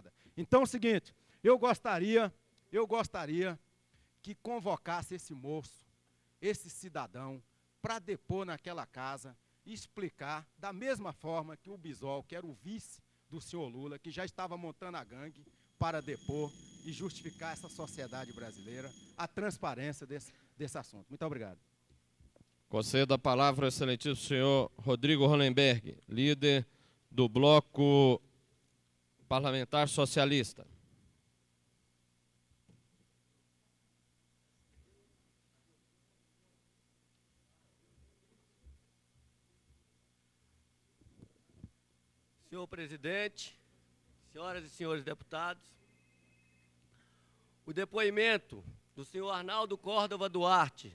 nada. Então é o seguinte, eu gostaria que convocasse esse moço, esse cidadão, para depor naquela casa e explicar, da mesma forma que o Bisol, que era o vice do senhor Lula, que já estava montando a gangue, para depor e justificar essa sociedade brasileira, a transparência desse assunto. Muito obrigado. Concedo a palavra ao excelentíssimo senhor Rodrigo Hollenberg, líder do Bloco Parlamentar Socialista. Senhor presidente, senhoras e senhores deputados, o depoimento do senhor Arnaldo Córdova Duarte,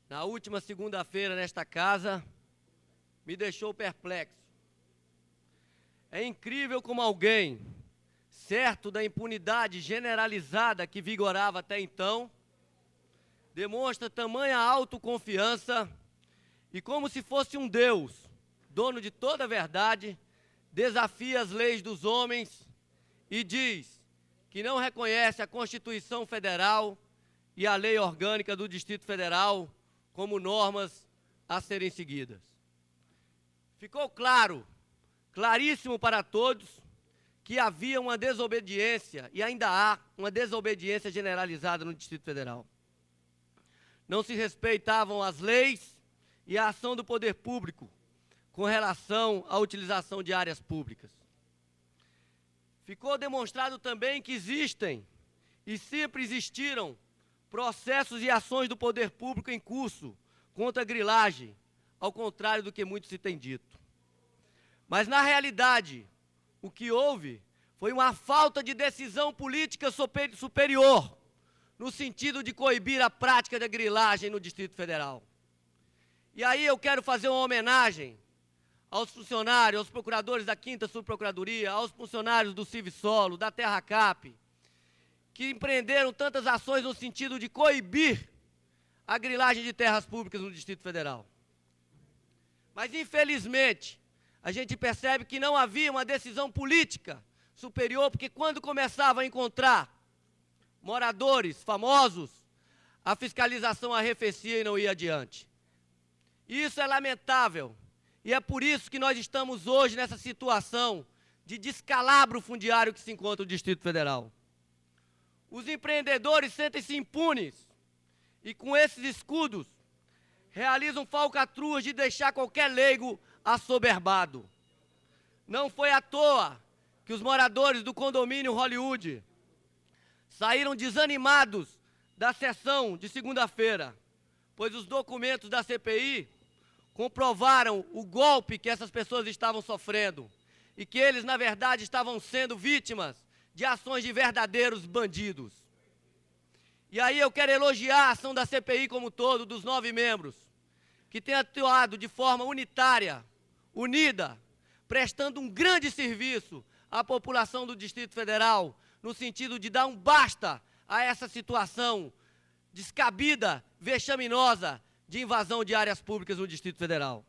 na última segunda-feira nesta casa, me deixou perplexo. É incrível como alguém, certo da impunidade generalizada que vigorava até então, demonstra tamanha autoconfiança e, como se fosse um Deus, dono de toda a verdade, desafia as leis dos homens e diz que não reconhece a Constituição Federal e a Lei Orgânica do Distrito Federal como normas a serem seguidas. Ficou claro, claríssimo para todos, que havia uma desobediência, e ainda há uma desobediência generalizada no Distrito Federal. Não se respeitavam as leis e a ação do poder público com relação à utilização de áreas públicas. Ficou demonstrado também que existem e sempre existiram processos e ações do poder público em curso contra a grilagem, ao contrário do que muito se tem dito. Mas, na realidade, o que houve foi uma falta de decisão política superior, no sentido de coibir a prática da grilagem no Distrito Federal. E aí eu quero fazer uma homenagem aos funcionários, aos procuradores da 5ª Subprocuradoria, aos funcionários do Civisolo, da TerraCap, que empreenderam tantas ações no sentido de coibir a grilagem de terras públicas no Distrito Federal. Mas, infelizmente, a gente percebe que não havia uma decisão política superior, porque quando começava a encontrar moradores famosos, a fiscalização arrefecia e não ia adiante. Isso é lamentável, e é por isso que nós estamos hoje nessa situação de descalabro fundiário que se encontra no Distrito Federal. Os empreendedores sentem-se impunes e, com esses escudos, realizam falcatruas de deixar qualquer leigo assoberbado. Não foi à toa que os moradores do condomínio Hollywood saíram desanimados da sessão de segunda-feira, pois os documentos da CPI comprovaram o golpe que essas pessoas estavam sofrendo e que eles, na verdade, estavam sendo vítimas de ações de verdadeiros bandidos. E aí eu quero elogiar a ação da CPI como um todo, dos 9 membros, que tem atuado de forma unitária, unida, prestando um grande serviço à população do Distrito Federal, no sentido de dar um basta a essa situação descabida, vexaminosa, de invasão de áreas públicas no Distrito Federal.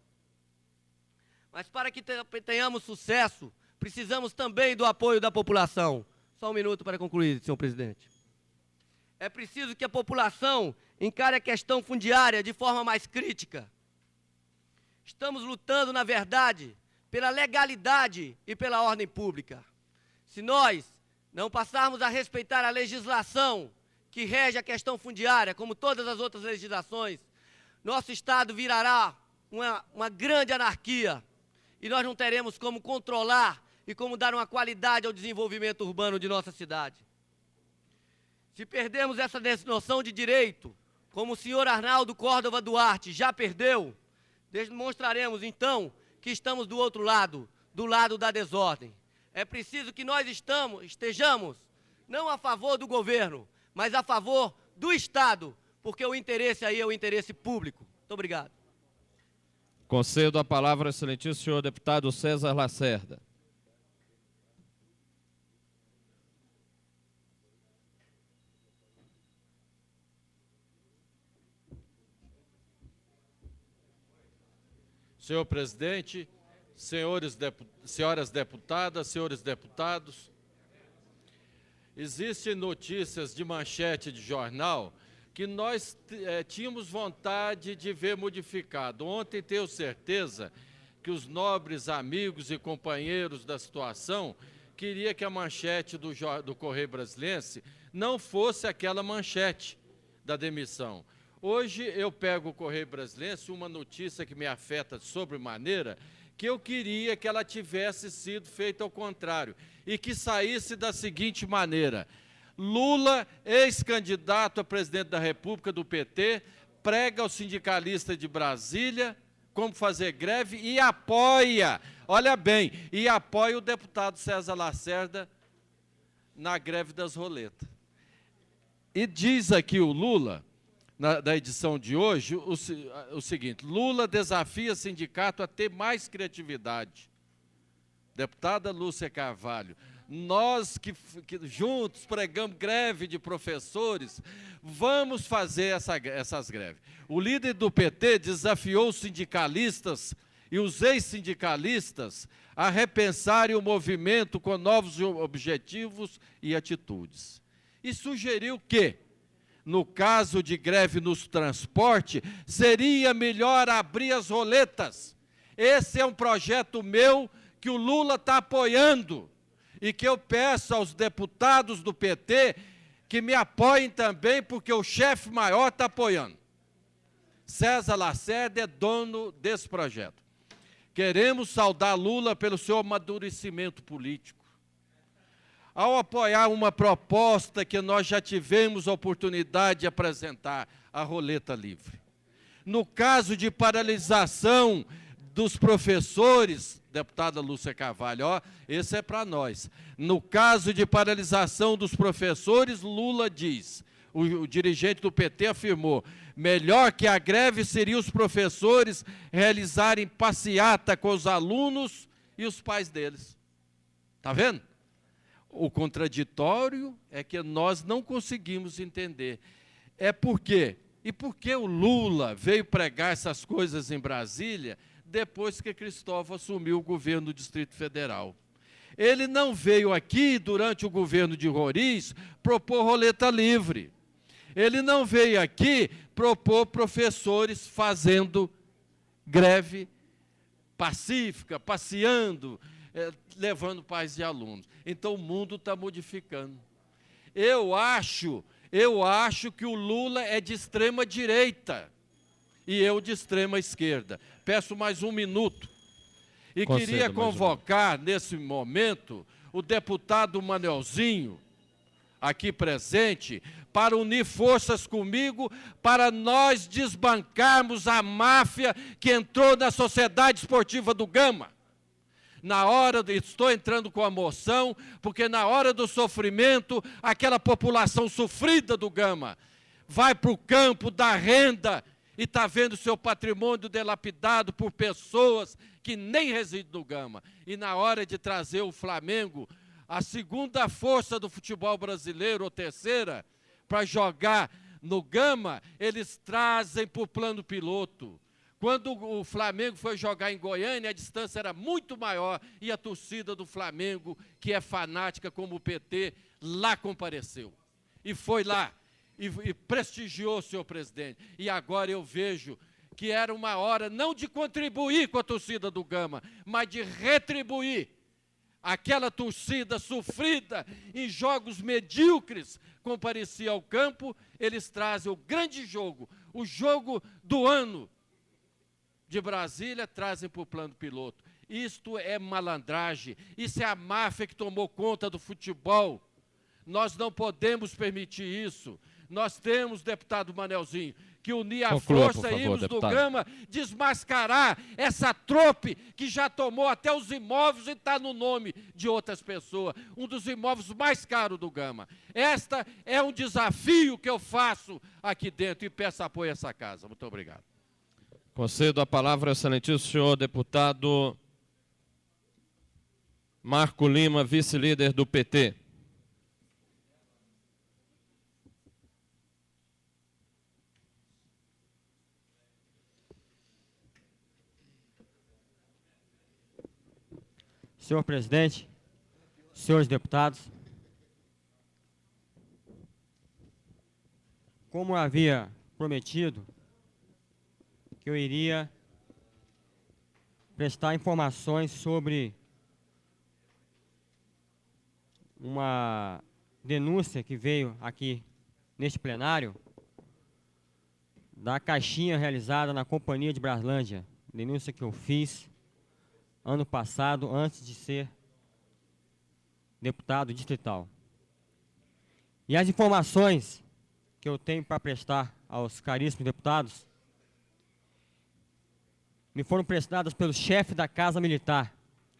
Mas para que tenhamos sucesso, precisamos também do apoio da população. Só um minuto para concluir, senhor presidente. É preciso que a população encare a questão fundiária de forma mais crítica. Estamos lutando, na verdade, pela legalidade e pela ordem pública. Se nós não passarmos a respeitar a legislação que rege a questão fundiária, como todas as outras legislações, nosso Estado virará uma grande anarquia e nós não teremos como controlar e como dar uma qualidade ao desenvolvimento urbano de nossa cidade. Se perdermos essa noção de direito, como o senhor Arnaldo Córdova Duarte já perdeu, demonstraremos então que estamos do outro lado, do lado da desordem. É preciso que nós estejamos não a favor do governo, mas a favor do Estado, porque o interesse aí é o interesse público. Muito obrigado. Concedo a palavra ao excelentíssimo senhor deputado César Lacerda. Senhor presidente, senhoras deputadas, senhores deputados, existem notícias de manchete de jornal que nós tínhamos vontade de ver modificado. Ontem tenho certeza que os nobres amigos e companheiros da situação queria que a manchete do Correio Brasiliense não fosse aquela manchete da demissão. Hoje eu pego o Correio Brasiliense, uma notícia que me afeta sobremaneira, que eu queria que ela tivesse sido feita ao contrário, e que saísse da seguinte maneira: Lula, ex-candidato a presidente da República do PT, prega aos sindicalistas de Brasília como fazer greve e apoia, olha bem, e apoia o deputado César Lacerda na greve das roletas. E diz aqui o Lula, da edição de hoje, o seguinte: Lula desafia sindicato a ter mais criatividade. Deputada Lúcia Carvalho, nós que juntos pregamos greve de professores, vamos fazer essas greves. O líder do PT desafiou os sindicalistas e os ex-sindicalistas a repensarem o movimento com novos objetivos e atitudes. E sugeriu que, no caso de greve nos transportes, seria melhor abrir as roletas. Esse é um projeto meu que o Lula está apoiando e que eu peço aos deputados do PT que me apoiem também, porque o chefe maior está apoiando. César Lacerda é dono desse projeto. Queremos saudar Lula pelo seu amadurecimento político. Ao apoiar uma proposta que nós já tivemos a oportunidade de apresentar, a roleta livre. No caso de paralisação dos professores, deputada Lúcia Carvalho, ó, esse é para nós. No caso de paralisação dos professores, Lula diz, o dirigente do PT afirmou, melhor que a greve seria os professores realizarem passeata com os alunos e os pais deles. Está vendo? O contraditório é que nós não conseguimos entender. É por quê? E por que o Lula veio pregar essas coisas em Brasília depois que Cristóvão assumiu o governo do Distrito Federal? Ele não veio aqui, durante o governo de Roriz, propor roleta livre. Ele não veio aqui propor professores fazendo greve pacífica, passeando, levando pais e alunos. Então o mundo está modificando. Eu acho que o Lula é de extrema direita e eu de extrema esquerda. Peço mais um minuto. E queria convocar, nesse momento, o deputado Manelzinho, aqui presente, para unir forças comigo, para nós desbancarmos a máfia que entrou na Sociedade Esportiva do Gama. Estou entrando com a moção, porque na hora do sofrimento, aquela população sofrida do Gama vai para o campo da renda e está vendo seu patrimônio dilapidado por pessoas que nem residem no Gama. E na hora de trazer o Flamengo, a segunda força do futebol brasileiro, ou terceira, para jogar no Gama, eles trazem para o plano piloto. Quando o Flamengo foi jogar em Goiânia, a distância era muito maior e a torcida do Flamengo, que é fanática como o PT, lá compareceu. E foi lá e prestigiou o senhor presidente. E agora eu vejo que era uma hora não de contribuir com a torcida do Gama, mas de retribuir aquela torcida sofrida em jogos medíocres, comparecia ao campo, eles trazem o grande jogo, o jogo do ano de Brasília, trazem para o plano piloto. Isto é malandragem, isso é a máfia que tomou conta do futebol. Nós não podemos permitir isso. Nós temos, deputado Manelzinho, que unir a força e irmos do Gama, desmascarar essa trope que já tomou até os imóveis e está no nome de outras pessoas. Um dos imóveis mais caros do Gama. Esta é um desafio que eu faço aqui dentro e peço apoio a essa casa. Muito obrigado. Concedo a palavra ao excelentíssimo senhor deputado Marco Lima, vice-líder do PT. Senhor presidente, senhores deputados, como eu havia prometido, que eu iria prestar informações sobre uma denúncia que veio aqui neste plenário da caixinha realizada na Companhia de Braslândia, denúncia que eu fiz ano passado, antes de ser deputado distrital. E as informações que eu tenho para prestar aos caríssimos deputados me foram prestadas pelo chefe da Casa Militar,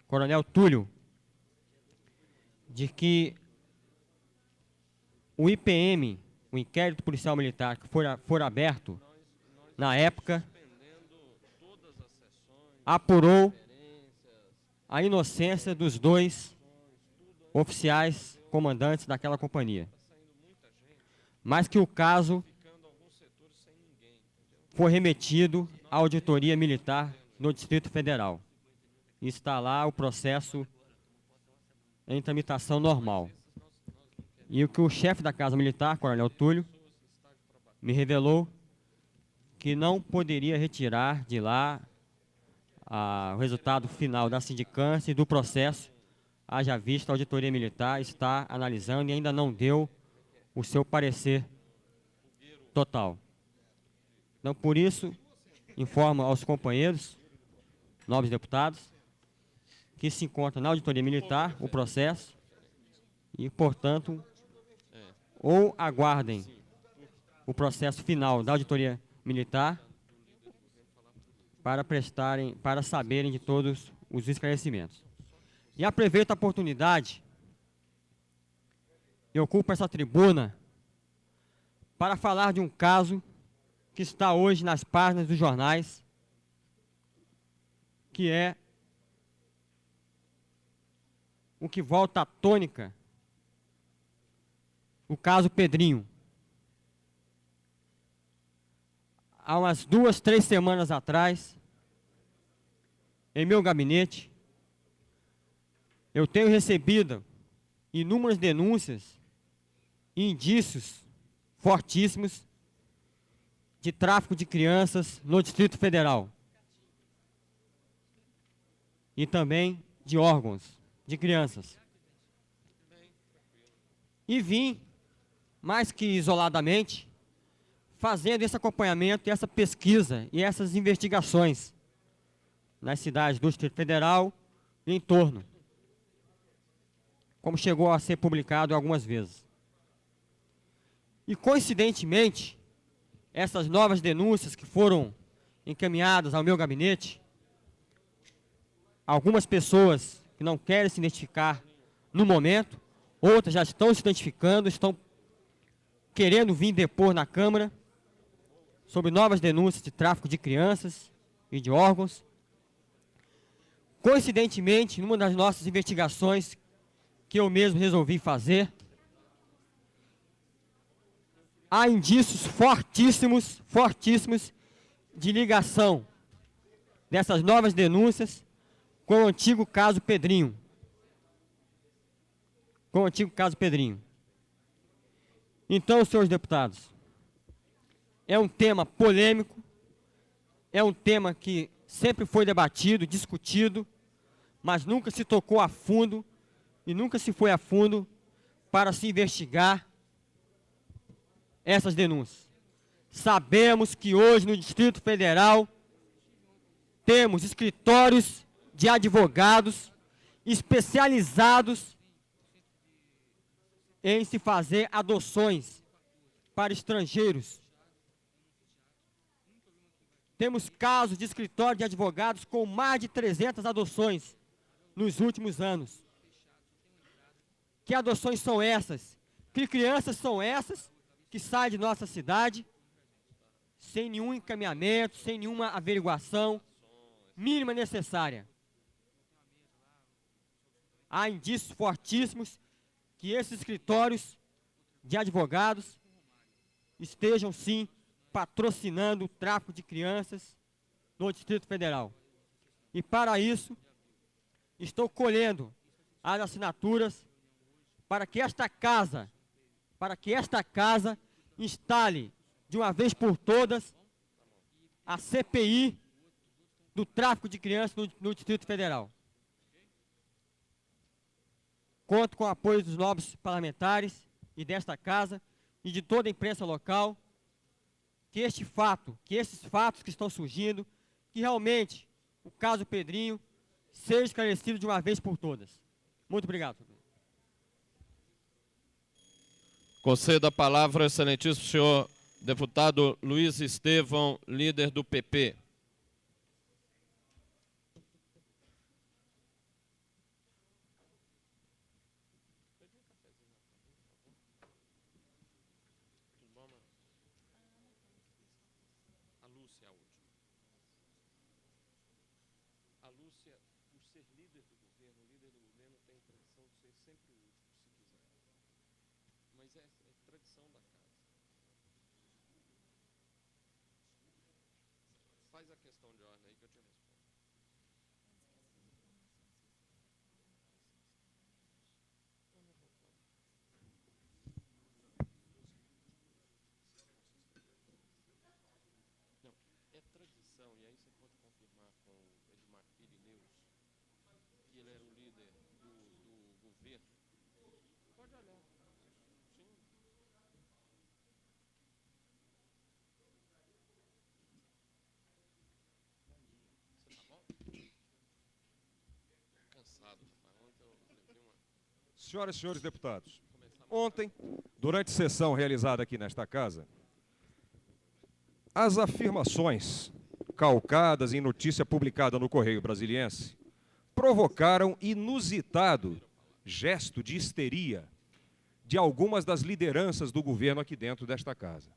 Coronel Túlio, de que o IPM, o Inquérito Policial Militar, que for aberto na época, apurou a inocência dos 2 oficiais comandantes daquela companhia. Mas que o caso foi remetido à auditoria militar no Distrito Federal. E está lá o processo em tramitação normal. E o que o chefe da Casa Militar, Coronel Túlio, me revelou que não poderia retirar de lá o resultado final da sindicância e do processo, haja vista a auditoria militar está analisando e ainda não deu o seu parecer total. Então, por isso, informo aos companheiros, nobres deputados, que se encontra na auditoria militar o processo e, portanto, ou aguardem o processo final da auditoria militar para saberem de todos os esclarecimentos. E aproveito a oportunidade e ocupo essa tribuna para falar de um caso que está hoje nas páginas dos jornais, que é o que volta à tônica, o caso Pedrinho. Há umas 2, 3 semanas atrás, em meu gabinete, eu tenho recebido inúmeras denúncias e indícios fortíssimos de tráfico de crianças no Distrito Federal. E também de órgãos de crianças. E vim, mais que isoladamente, fazendo esse acompanhamento, essa pesquisa e essas investigações nas cidades do Distrito Federal e em torno, como chegou a ser publicado algumas vezes. E, coincidentemente, essas novas denúncias que foram encaminhadas ao meu gabinete, algumas pessoas que não querem se identificar no momento, outras já estão se identificando, estão querendo vir depor na Câmara sobre novas denúncias de tráfico de crianças e de órgãos. Coincidentemente, numa das nossas investigações que eu mesmo resolvi fazer, há indícios fortíssimos de ligação dessas novas denúncias com o antigo caso Pedrinho. Então, senhores deputados, é um tema polêmico, é um tema que sempre foi debatido, discutido, mas nunca se tocou a fundo e nunca se foi a fundo para se investigar essas denúncias. Sabemos que hoje no Distrito Federal temos escritórios de advogados especializados em se fazer adoções para estrangeiros. Temos casos de escritório de advogados com mais de 300 adoções nos últimos anos. Que adoções são essas? Que crianças são essas que saem de nossa cidade sem nenhum encaminhamento, sem nenhuma averiguação mínima necessária? Há indícios fortíssimos que esses escritórios de advogados estejam, sim, patrocinando o tráfico de crianças no Distrito Federal. E, para isso, estou colhendo as assinaturas para que esta casa instale de uma vez por todas, a CPI do tráfico de crianças no Distrito Federal. Conto com o apoio dos nobres parlamentares e desta casa e de toda a imprensa local, que esses fatos que estão surgindo, que realmente o caso Pedrinho seja esclarecido de uma vez por todas. Muito obrigado. Concedo a palavra ao excelentíssimo senhor deputado Luiz Estevão, líder do PP. Faz a questão de ordem aí que eu te respondo. Não, é tradição, e aí você pode confirmar com o Edmar Pirineus, que ele era o líder do governo. Pode olhar. Sim. Senhoras e senhores deputados, ontem, durante sessão realizada aqui nesta casa, as afirmações calcadas em notícia publicada no Correio Brasiliense provocaram inusitado gesto de histeria de algumas das lideranças do governo aqui dentro desta casa.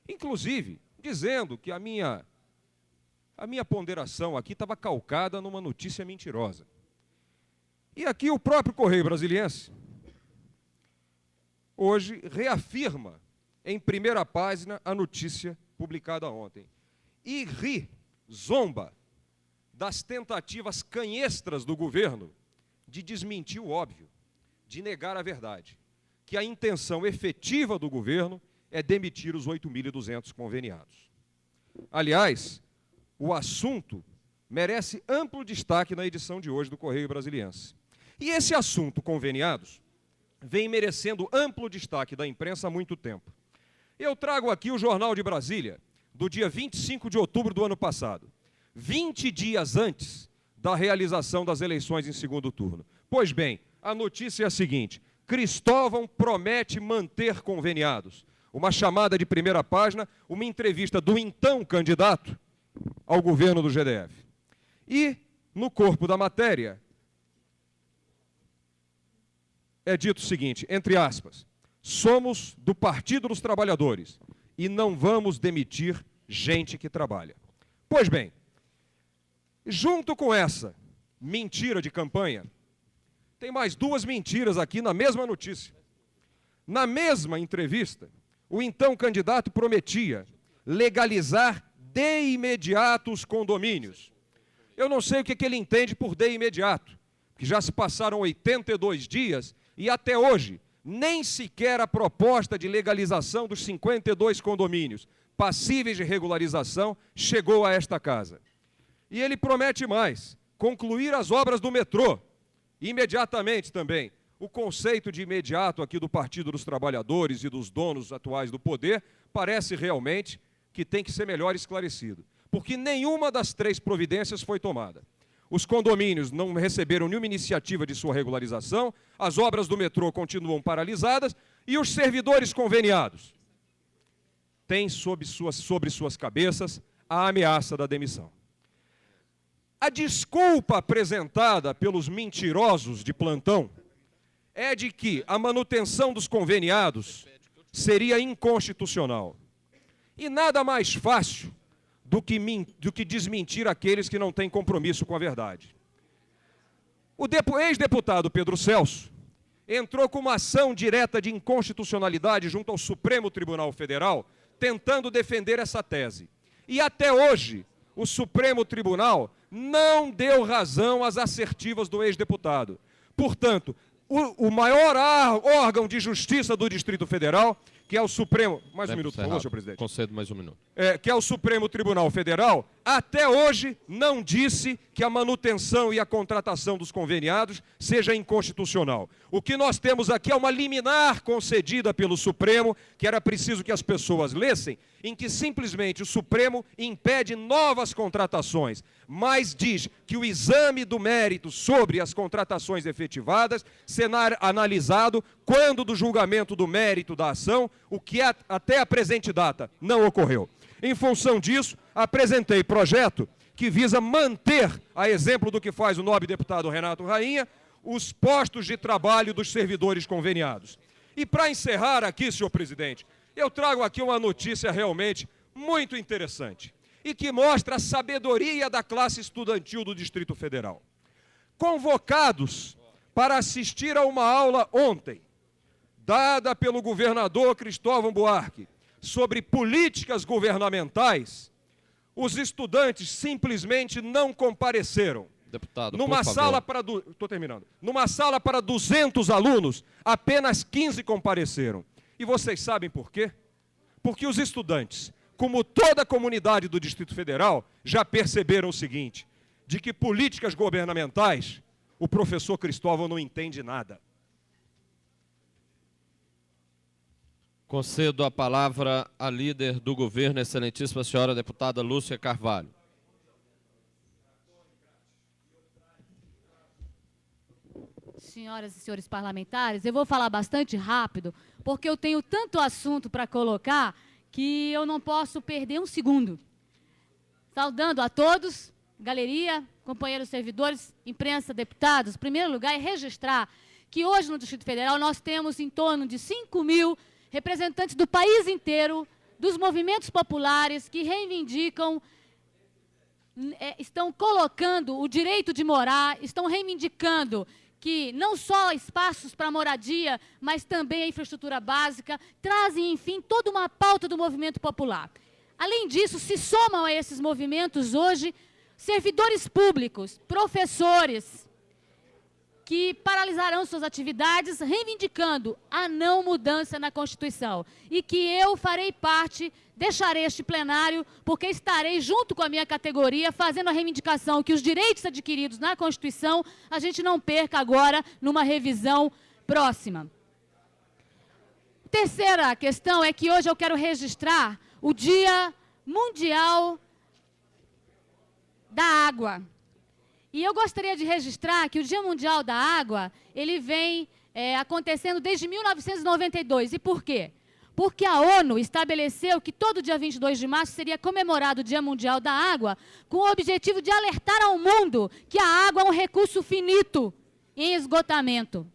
Inclusive, dizendo que a minha ponderação aqui estava calcada numa notícia mentirosa. E aqui o próprio Correio Brasiliense, hoje, reafirma em primeira página a notícia publicada ontem. E zomba das tentativas canhestras do governo de desmentir o óbvio, de negar a verdade, que a intenção efetiva do governo é demitir os 8.200 conveniados. Aliás, o assunto merece amplo destaque na edição de hoje do Correio Brasiliense. E esse assunto, conveniados, vem merecendo amplo destaque da imprensa há muito tempo. Eu trago aqui o Jornal de Brasília, do dia 25 de outubro do ano passado, 20 dias antes da realização das eleições em segundo turno. Pois bem, a notícia é a seguinte: Cristóvão promete manter conveniados. Uma chamada de primeira página, uma entrevista do então candidato ao governo do GDF. E, no corpo da matéria, é dito o seguinte, entre aspas, somos do Partido dos Trabalhadores e não vamos demitir gente que trabalha. Pois bem, junto com essa mentira de campanha, tem mais duas mentiras aqui na mesma notícia. Na mesma entrevista, o então candidato prometia legalizar de imediato os condomínios. Eu não sei o que ele entende por de imediato, porque já se passaram 82 dias e até hoje nem sequer a proposta de legalização dos 52 condomínios passíveis de regularização chegou a esta casa. E ele promete mais, concluir as obras do metrô, imediatamente também. O conceito de imediato aqui do Partido dos Trabalhadores e dos donos atuais do poder parece realmente que tem que ser melhor esclarecido, porque nenhuma das três providências foi tomada. Os condomínios não receberam nenhuma iniciativa de sua regularização, as obras do metrô continuam paralisadas e os servidores conveniados têm sobre suas cabeças a ameaça da demissão. A desculpa apresentada pelos mentirosos de plantão é de que a manutenção dos conveniados seria inconstitucional. E nada mais fácil do que desmentir aqueles que não têm compromisso com a verdade. O ex-deputado Pedro Celso entrou com uma ação direta de inconstitucionalidade junto ao Supremo Tribunal Federal, tentando defender essa tese. E até hoje, o Supremo Tribunal não deu razão às assertivas do ex-deputado. Portanto, o maior órgão de justiça do Distrito Federal que é o Supremo... Mais um Tempo minuto, por favor, encerrado. senhor presidente. Concedo mais um minuto. Que é o Supremo Tribunal Federal, até hoje não disse que a manutenção e a contratação dos conveniados seja inconstitucional. O que nós temos aqui é uma liminar concedida pelo Supremo, que era preciso que as pessoas lessem, em que simplesmente o Supremo impede novas contratações, mas diz que o exame do mérito sobre as contratações efetivadas será analisado quando do julgamento do mérito da ação, o que até a presente data não ocorreu. Em função disso, apresentei projeto que visa manter, a exemplo do que faz o nobre deputado Renato Rainha, os postos de trabalho dos servidores conveniados. E para encerrar aqui, senhor presidente, eu trago aqui uma notícia realmente muito interessante e que mostra a sabedoria da classe estudantil do Distrito Federal. Convocados para assistir a uma aula ontem, dada pelo governador Cristóvão Buarque, sobre políticas governamentais, os estudantes simplesmente não compareceram. Deputado, Numa por favor. sala para Numa sala para 200 alunos, apenas 15 compareceram. E vocês sabem por quê? Porque os estudantes, como toda a comunidade do Distrito Federal, já perceberam o seguinte, de que políticas governamentais, o professor Cristóvão não entende nada. Concedo a palavra à líder do governo, excelentíssima senhora deputada Lúcia Carvalho. Senhoras e senhores parlamentares, eu vou falar bastante rápido, porque eu tenho tanto assunto para colocar que eu não posso perder um segundo. Saudando a todos, galeria, companheiros servidores, imprensa, deputados, em primeiro lugar, é registrar que hoje no Distrito Federal nós temos em torno de 5.000 representantes do país inteiro, dos movimentos populares que reivindicam, estão colocando o direito de morar, estão reivindicando que não só espaços para moradia, mas também a infraestrutura básica, trazem, enfim, toda uma pauta do movimento popular. Além disso, se somam a esses movimentos hoje servidores públicos, professores, que paralisarão suas atividades, reivindicando a não mudança na Constituição. E que eu farei parte, deixarei este plenário, porque estarei junto com a minha categoria, fazendo a reivindicação que os direitos adquiridos na Constituição, a gente não perca agora numa revisão próxima. Terceira questão é que hoje eu quero registrar o Dia Mundial da Água. E eu gostaria de registrar que o Dia Mundial da Água, ele vem acontecendo desde 1992. E por quê? Porque a ONU estabeleceu que todo dia 22 de março seria comemorado o Dia Mundial da Água, com o objetivo de alertar ao mundo que a água é um recurso finito em esgotamento.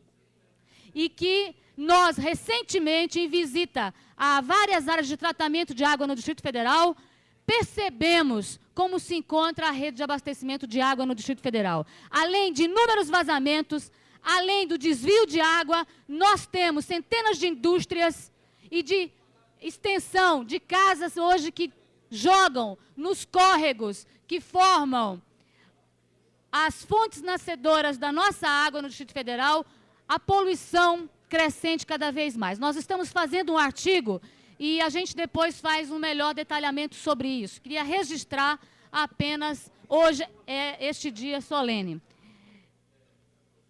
E que nós, recentemente, em visita a várias áreas de tratamento de água no Distrito Federal, percebemos como se encontra a rede de abastecimento de água no Distrito Federal. Além de inúmeros vazamentos, além do desvio de água, nós temos centenas de indústrias e de extensão de casas hoje que jogam nos córregos que formam as fontes nascedoras da nossa água no Distrito Federal, a poluição crescente cada vez mais. Nós estamos fazendo um artigo e a gente depois faz um melhor detalhamento sobre isso. Queria registrar apenas hoje este dia solene.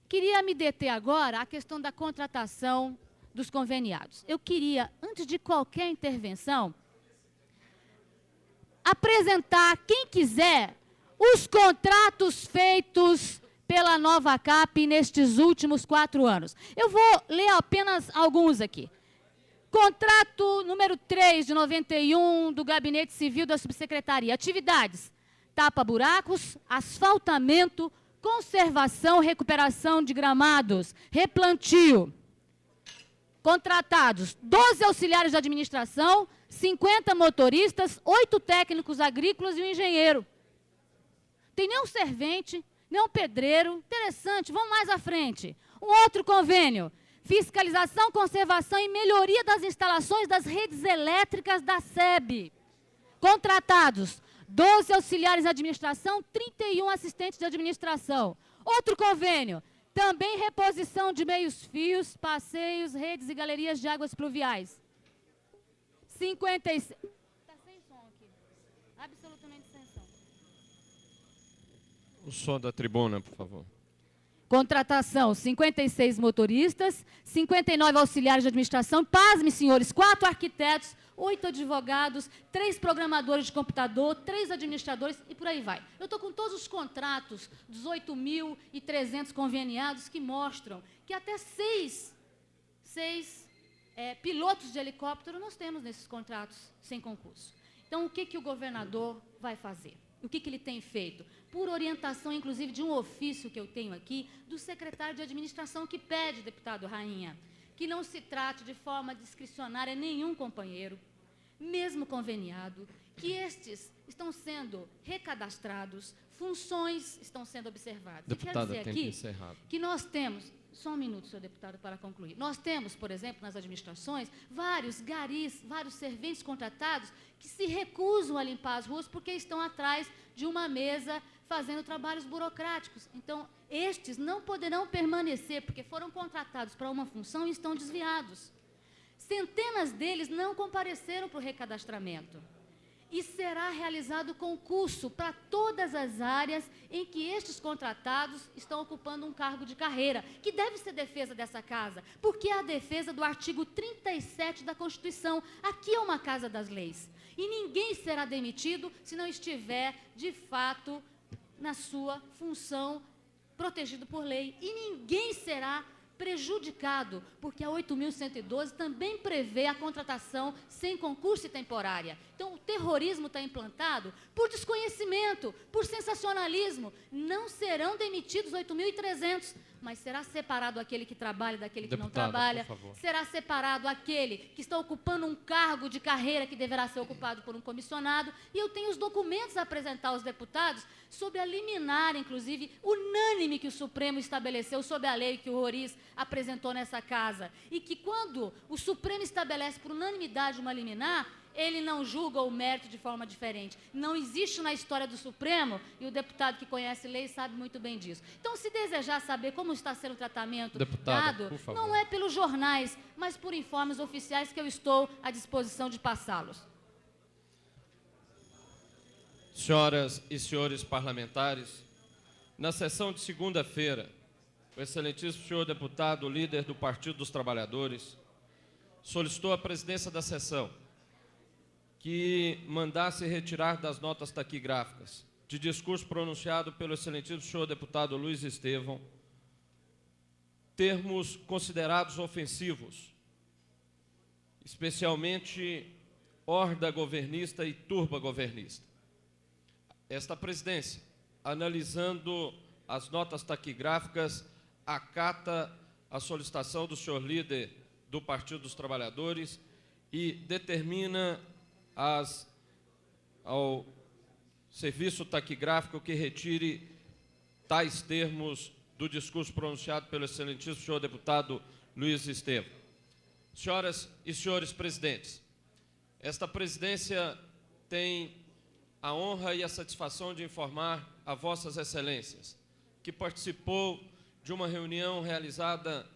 Queria me deter agora à questão da contratação dos conveniados. Eu queria, antes de qualquer intervenção, apresentar, quem quiser, os contratos feitos pela Nova Cap nestes últimos 4 anos. Eu vou ler apenas alguns aqui. Contrato número 3 de 91 do Gabinete Civil da Subsecretaria. Atividades: tapa-buracos, asfaltamento, conservação, recuperação de gramados, replantio. Contratados: 12 auxiliares de administração, 50 motoristas, 8 técnicos agrícolas e um engenheiro. Tem nem um servente, nem um pedreiro. Interessante, vamos mais à frente. Um outro convênio: fiscalização, conservação e melhoria das instalações das redes elétricas da SEB. Contratados: 12 auxiliares de administração, 31 assistentes de administração. Outro convênio: também reposição de meios-fios, passeios, redes e galerias de águas pluviais. 56... Está sem som aqui. Absolutamente sem som. O som da tribuna, por favor. Contratação, 56 motoristas, 59 auxiliares de administração, pasme, senhores, 4 arquitetos, 8 advogados, 3 programadores de computador, 3 administradores e por aí vai. Eu estou com todos os contratos, 18.300 conveniados, que mostram que até 6 pilotos de helicóptero nós temos nesses contratos sem concurso. Então, o que o governador vai fazer? O que ele tem feito? Por orientação, inclusive, de um ofício que eu tenho aqui, do secretário de administração, que pede, deputado Rainha, que não se trate de forma discricionária nenhum companheiro, mesmo conveniado, que estes estão sendo recadastrados, funções estão sendo observadas. Deputada, Eu quero tem dizer que aqui encerrar. que nós temos... Só um minuto, senhor deputado, para concluir. Nós temos, por exemplo, nas administrações, vários garis, vários serventes contratados que se recusam a limpar as ruas porque estão atrás de uma mesa fazendo trabalhos burocráticos. Então, estes não poderão permanecer porque foram contratados para uma função e estão desviados. Centenas deles não compareceram para o recadastramento. E será realizado concurso para todas as áreas em que estes contratados estão ocupando um cargo de carreira, que deve ser defesa dessa casa, porque é a defesa do artigo 37 da Constituição. Aqui é uma casa das leis. E ninguém será demitido se não estiver, de fato, na sua função, protegido por lei. E ninguém será prejudicado, porque a 8.112 também prevê a contratação sem concurso e temporária. Então, o terrorismo está implantado por desconhecimento, por sensacionalismo. Não serão demitidos 8.300, mas será separado aquele que trabalha daquele que não trabalha. Será separado aquele que está ocupando um cargo de carreira que deverá ser ocupado por um comissionado. E eu tenho os documentos a apresentar aos deputados sobre a liminar, inclusive, unânime que o Supremo estabeleceu sobre a lei que o Roriz apresentou nessa casa. E que quando o Supremo estabelece por unanimidade uma liminar, ele não julga o mérito de forma diferente. Não existe na história do Supremo, e o deputado que conhece lei sabe muito bem disso. Então, se desejar saber como está sendo o tratamento dado, não é pelos jornais, mas por informes oficiais que eu estou à disposição de passá-los. Senhoras e senhores parlamentares, na sessão de segunda-feira, o excelentíssimo senhor deputado, líder do Partido dos Trabalhadores, solicitou à presidência da sessão que mandasse retirar das notas taquigráficas de discurso pronunciado pelo excelentíssimo senhor deputado Luiz Estevão termos considerados ofensivos, especialmente horda governista e turba governista. Esta presidência, analisando as notas taquigráficas, acata a solicitação do senhor líder do Partido dos Trabalhadores e determina ao serviço taquigráfico que retire tais termos do discurso pronunciado pelo excelentíssimo senhor deputado Luiz Estevão. Senhoras e senhores presidentes, esta presidência tem a honra e a satisfação de informar a vossas excelências que participou de uma reunião realizada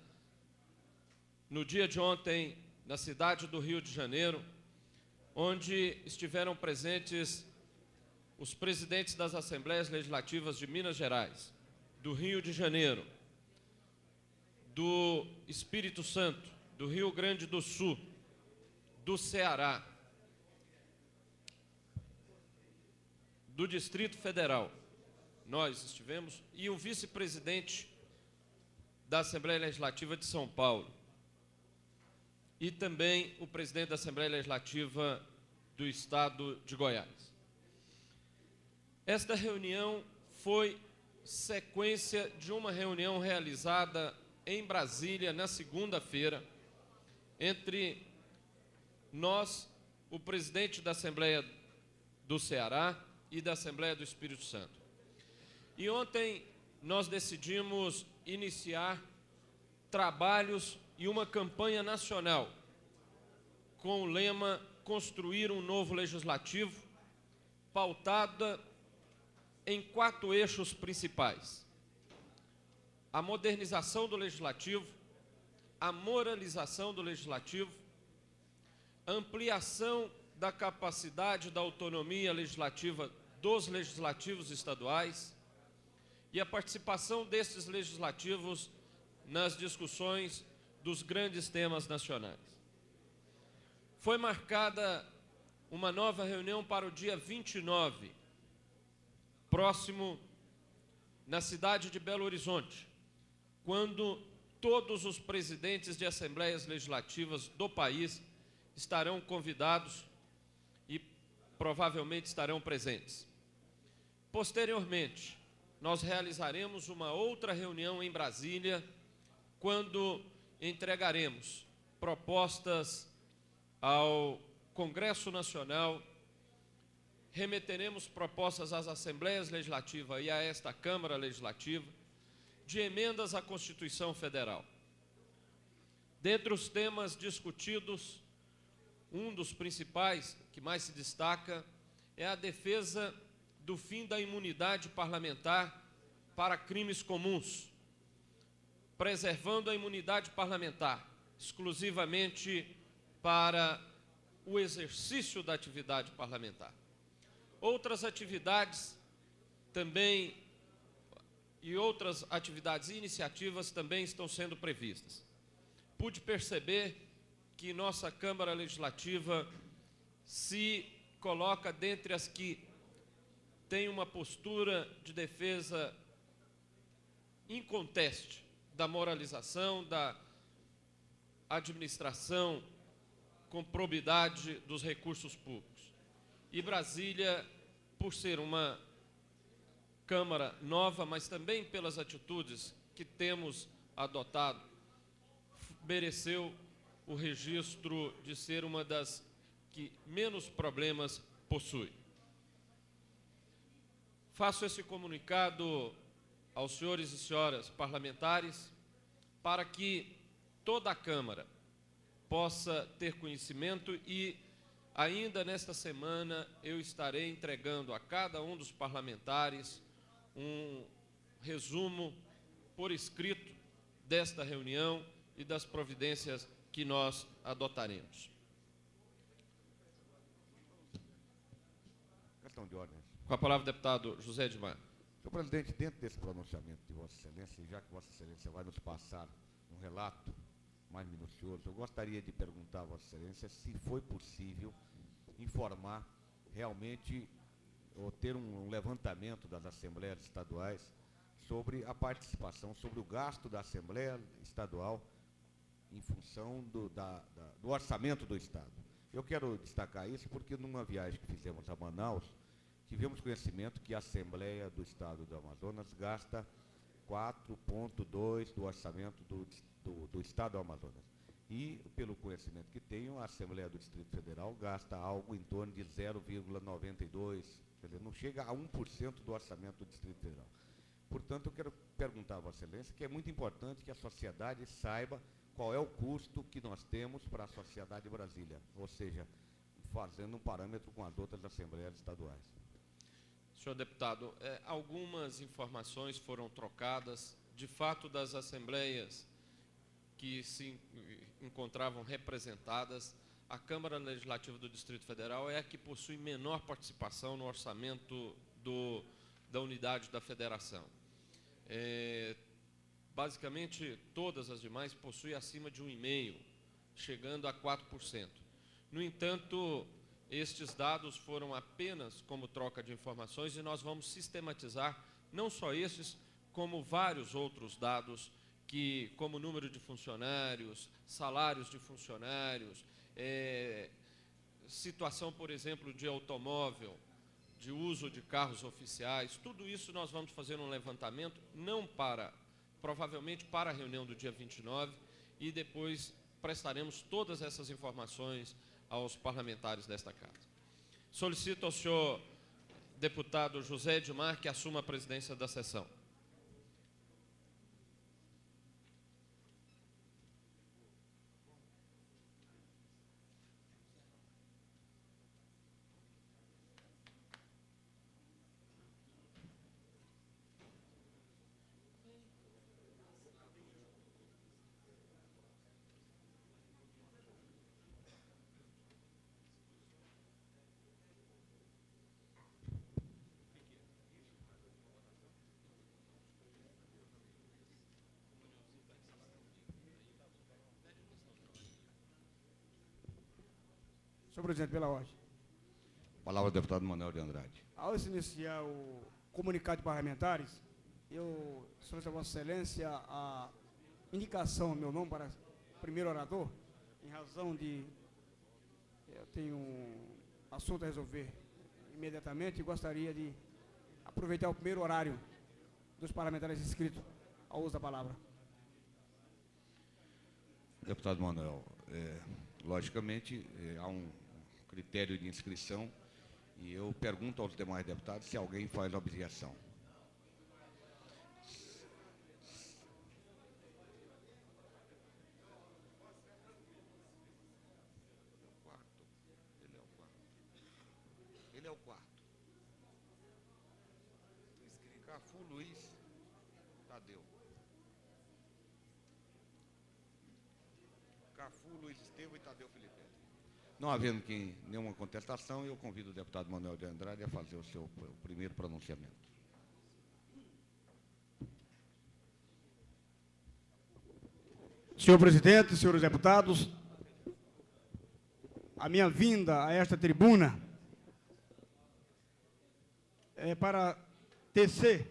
no dia de ontem na cidade do Rio de Janeiro, onde estiveram presentes os presidentes das Assembleias Legislativas de Minas Gerais, do Rio de Janeiro, do Espírito Santo, do Rio Grande do Sul, do Ceará, do Distrito Federal. Nós estivemos, e o vice-presidente da Assembleia Legislativa de São Paulo, e também o presidente da Assembleia Legislativa do Estado de Goiás. Esta reunião foi sequência de uma reunião realizada em Brasília na segunda-feira entre nós, o presidente da Assembleia do Ceará e da Assembleia do Espírito Santo. E ontem nós decidimos iniciar trabalhos e uma campanha nacional com o lema Construir um Novo Legislativo, pautada em 4 eixos principais: a modernização do Legislativo, a moralização do Legislativo, ampliação da capacidade da autonomia legislativa dos legislativos estaduais e a participação desses legislativos nas discussões dos grandes temas nacionais. Foi marcada uma nova reunião para o dia 29, próximo, na cidade de Belo Horizonte, quando todos os presidentes de assembleias legislativas do país estarão convidados e provavelmente estarão presentes. Posteriormente, nós realizaremos uma outra reunião em Brasília, quando entregaremos propostas ao Congresso Nacional, remeteremos propostas às Assembleias Legislativas e a esta Câmara Legislativa de emendas à Constituição Federal. Dentre os temas discutidos, um dos principais, que mais se destaca, é a defesa do fim da imunidade parlamentar para crimes comuns, preservando a imunidade parlamentar exclusivamente para o exercício da atividade parlamentar. Outras atividades também e outras atividades e iniciativas também estão sendo previstas. Pude perceber que nossa Câmara Legislativa se coloca dentre as que tem uma postura de defesa inconteste da moralização, da administração com probidade dos recursos públicos. E Brasília, por ser uma Câmara nova, mas também pelas atitudes que temos adotado, mereceu o registro de ser uma das que menos problemas possui. Faço esse comunicado aos senhores e senhoras parlamentares para que toda a Câmara possa ter conhecimento e, ainda nesta semana, eu estarei entregando a cada um dos parlamentares um resumo por escrito desta reunião e das providências que nós adotaremos. Questão de ordem. Com a palavra, o deputado José Edmar. Senhor presidente, dentro desse pronunciamento de Vossa Excelência, já que Vossa Excelência vai nos passar um relato mais minucioso, eu gostaria de perguntar a Vossa Excelência se foi possível informar realmente, ou ter um levantamento das Assembleias Estaduais sobre a participação, sobre o gasto da Assembleia Estadual em função do orçamento do Estado. Eu quero destacar isso porque, numa viagem que fizemos a Manaus, tivemos conhecimento que a Assembleia do Estado do Amazonas gasta 4,2% do orçamento do Estado do Amazonas. E, pelo conhecimento que tenho, a Assembleia do Distrito Federal gasta algo em torno de 0,92%, quer dizer, não chega a 1% do orçamento do Distrito Federal. Portanto, eu quero perguntar a Vossa Excelência que é muito importante que a sociedade saiba qual é o custo que nós temos para a sociedade de Brasília, ou seja, fazendo um parâmetro com as outras Assembleias Estaduais. Senhor deputado, algumas informações foram trocadas, de fato, das assembleias que se encontravam representadas. A Câmara Legislativa do Distrito Federal é a que possui menor participação no orçamento da unidade da federação. Basicamente, todas as demais possuem acima de 1,5%, chegando a 4%. No entanto, estes dados foram apenas como troca de informações e nós vamos sistematizar não só estes, como vários outros dados, como número de funcionários, salários de funcionários, situação, por exemplo, de automóvel, de uso de carros oficiais. Tudo isso nós vamos fazer um levantamento, provavelmente para a reunião do dia 29, e depois prestaremos todas essas informações aos parlamentares desta casa. Solicito ao senhor deputado José Edmar que assuma a presidência da sessão. Senhor presidente, pela ordem. Palavra ao deputado Manuel de Andrade. Ao se iniciar o comunicado de parlamentares, eu solicito a Vossa Excelência a indicação do meu nome para primeiro orador, em razão de eu tenho um assunto a resolver imediatamente e gostaria de aproveitar o primeiro horário dos parlamentares inscritos ao uso da palavra. Deputado Manuel, logicamente, há um critério de inscrição e eu pergunto aos demais deputados se alguém faz objeção. Ele é o quarto. Cafu, Luiz, Tadeu. Cafu, Luiz Estevam e Tadeu Felipe. Não havendo nenhuma contestação, eu convido o deputado Manuel de Andrade a fazer o seu primeiro pronunciamento. Senhor presidente, senhores deputados, a minha vinda a esta tribuna é para tecer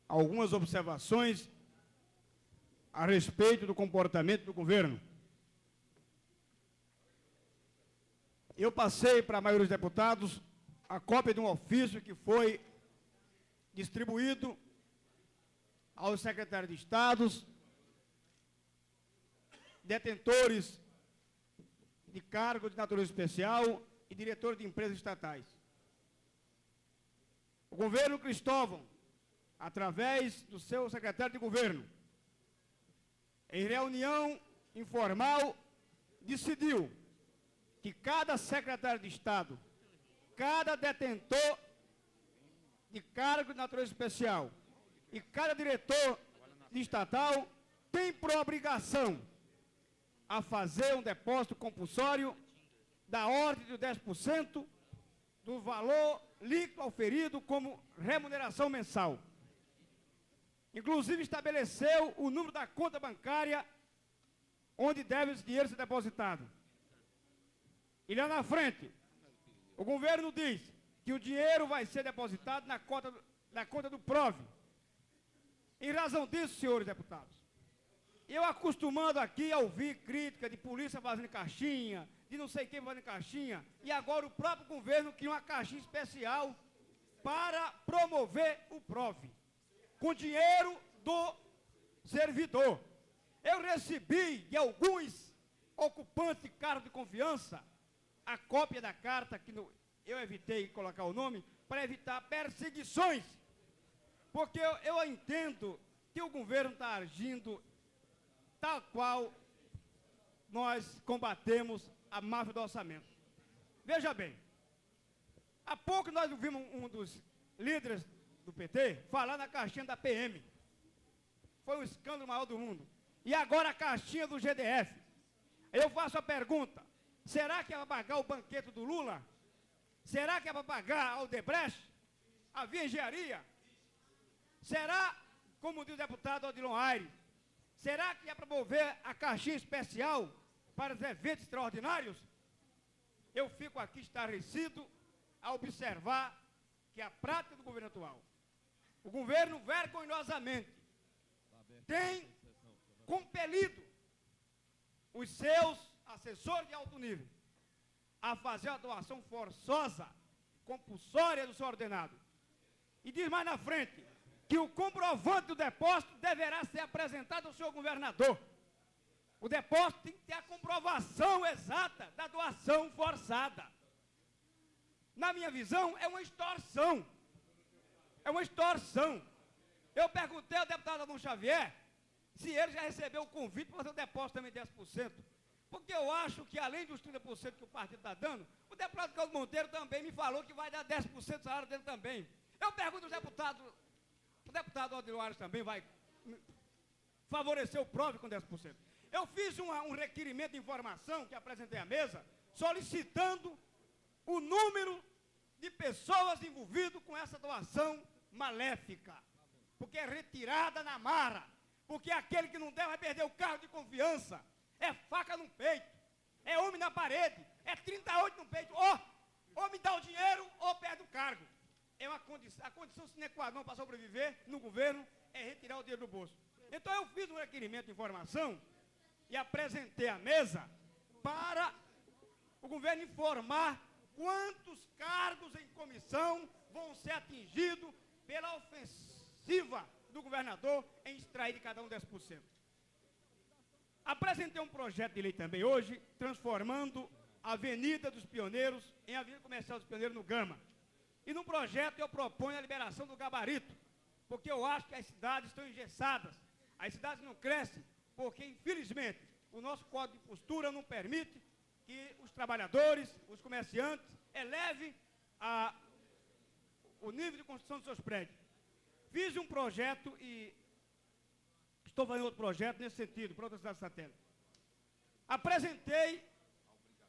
algumas observações a respeito do comportamento do governo. Eu passei para a maioria dos deputados a cópia de um ofício que foi distribuído aos secretários de Estados, detentores de cargo de natureza especial e diretores de empresas estatais. O governo Cristóvão, através do seu secretário de governo, em reunião informal, decidiu que cada secretário de Estado, cada detentor de cargo de natureza especial e cada diretor de estatal tem por obrigação a fazer um depósito compulsório da ordem de 10% do valor líquido auferido como remuneração mensal. Inclusive estabeleceu o número da conta bancária onde deve esse dinheiro ser depositado. E lá na frente, o governo diz que o dinheiro vai ser depositado na conta do PROV. Em razão disso, senhores deputados, eu acostumando aqui a ouvir crítica de polícia fazendo caixinha, de não sei quem fazendo caixinha, e agora o próprio governo criou uma caixinha especial para promover o PROV, com dinheiro do servidor. Eu recebi de alguns ocupantes de cargo de confiança a cópia da carta, que eu evitei colocar o nome, para evitar perseguições, porque eu entendo que o governo está agindo tal qual nós combatemos a máfia do orçamento. Veja bem, há pouco nós ouvimos um dos líderes do PT falar na caixinha da PM. Foi o escândalo maior do mundo. E agora a caixinha do GDF. Eu faço a pergunta, será que é para pagar o banquete do Lula? Será que é para pagar a Odebrecht? A Via Engenharia? Será, como diz o deputado Odilon Aires, será que é para promover a caixinha especial para os eventos extraordinários? Eu fico aqui estarrecido a observar que a prática do governo atual, o governo vergonhosamente tem compelido os seus assessores de alto nível a fazer a doação forçosa, compulsória do seu ordenado. E diz mais na frente que o comprovante do depósito deverá ser apresentado ao senhor governador. O depósito tem que ter a comprovação exata da doação forçada. Na minha visão, é uma extorsão. É uma extorsão. Eu perguntei ao deputado Adão Xavier se ele já recebeu o convite para fazer o depósito também de 10%. Porque eu acho que, além dos 30% que o partido está dando, o deputado Carlos Monteiro também me falou que vai dar 10% do salário dele também. Eu pergunto aos deputados, o deputado Odilon Aires também vai favorecer o PROV com 10%. Eu fiz um requerimento de informação que apresentei à mesa, solicitando o número de pessoas envolvidas com essa doação maléfica, porque é retirada na marra, porque aquele que não deve vai perder o cargo de confiança, é faca no peito. É homem na parede, é 38 no peito, ou me dá o dinheiro ou perde o cargo. É a condição sine qua non para sobreviver no governo é retirar o dinheiro do bolso. Então eu fiz um requerimento de informação e apresentei à mesa para o governo informar quantos cargos em comissão vão ser atingidos pela ofensiva do governador em extrair de cada um 10%. Apresentei um projeto de lei também hoje, transformando a Avenida dos Pioneiros em Avenida Comercial dos Pioneiros no Gama. E no projeto eu proponho a liberação do gabarito, porque eu acho que as cidades estão engessadas. As cidades não crescem porque, infelizmente, o nosso código de postura não permite que os trabalhadores, os comerciantes, elevem o nível de construção dos seus prédios. Fiz um projeto e estou fazendo outro projeto nesse sentido, para outras cidades satélites. Apresentei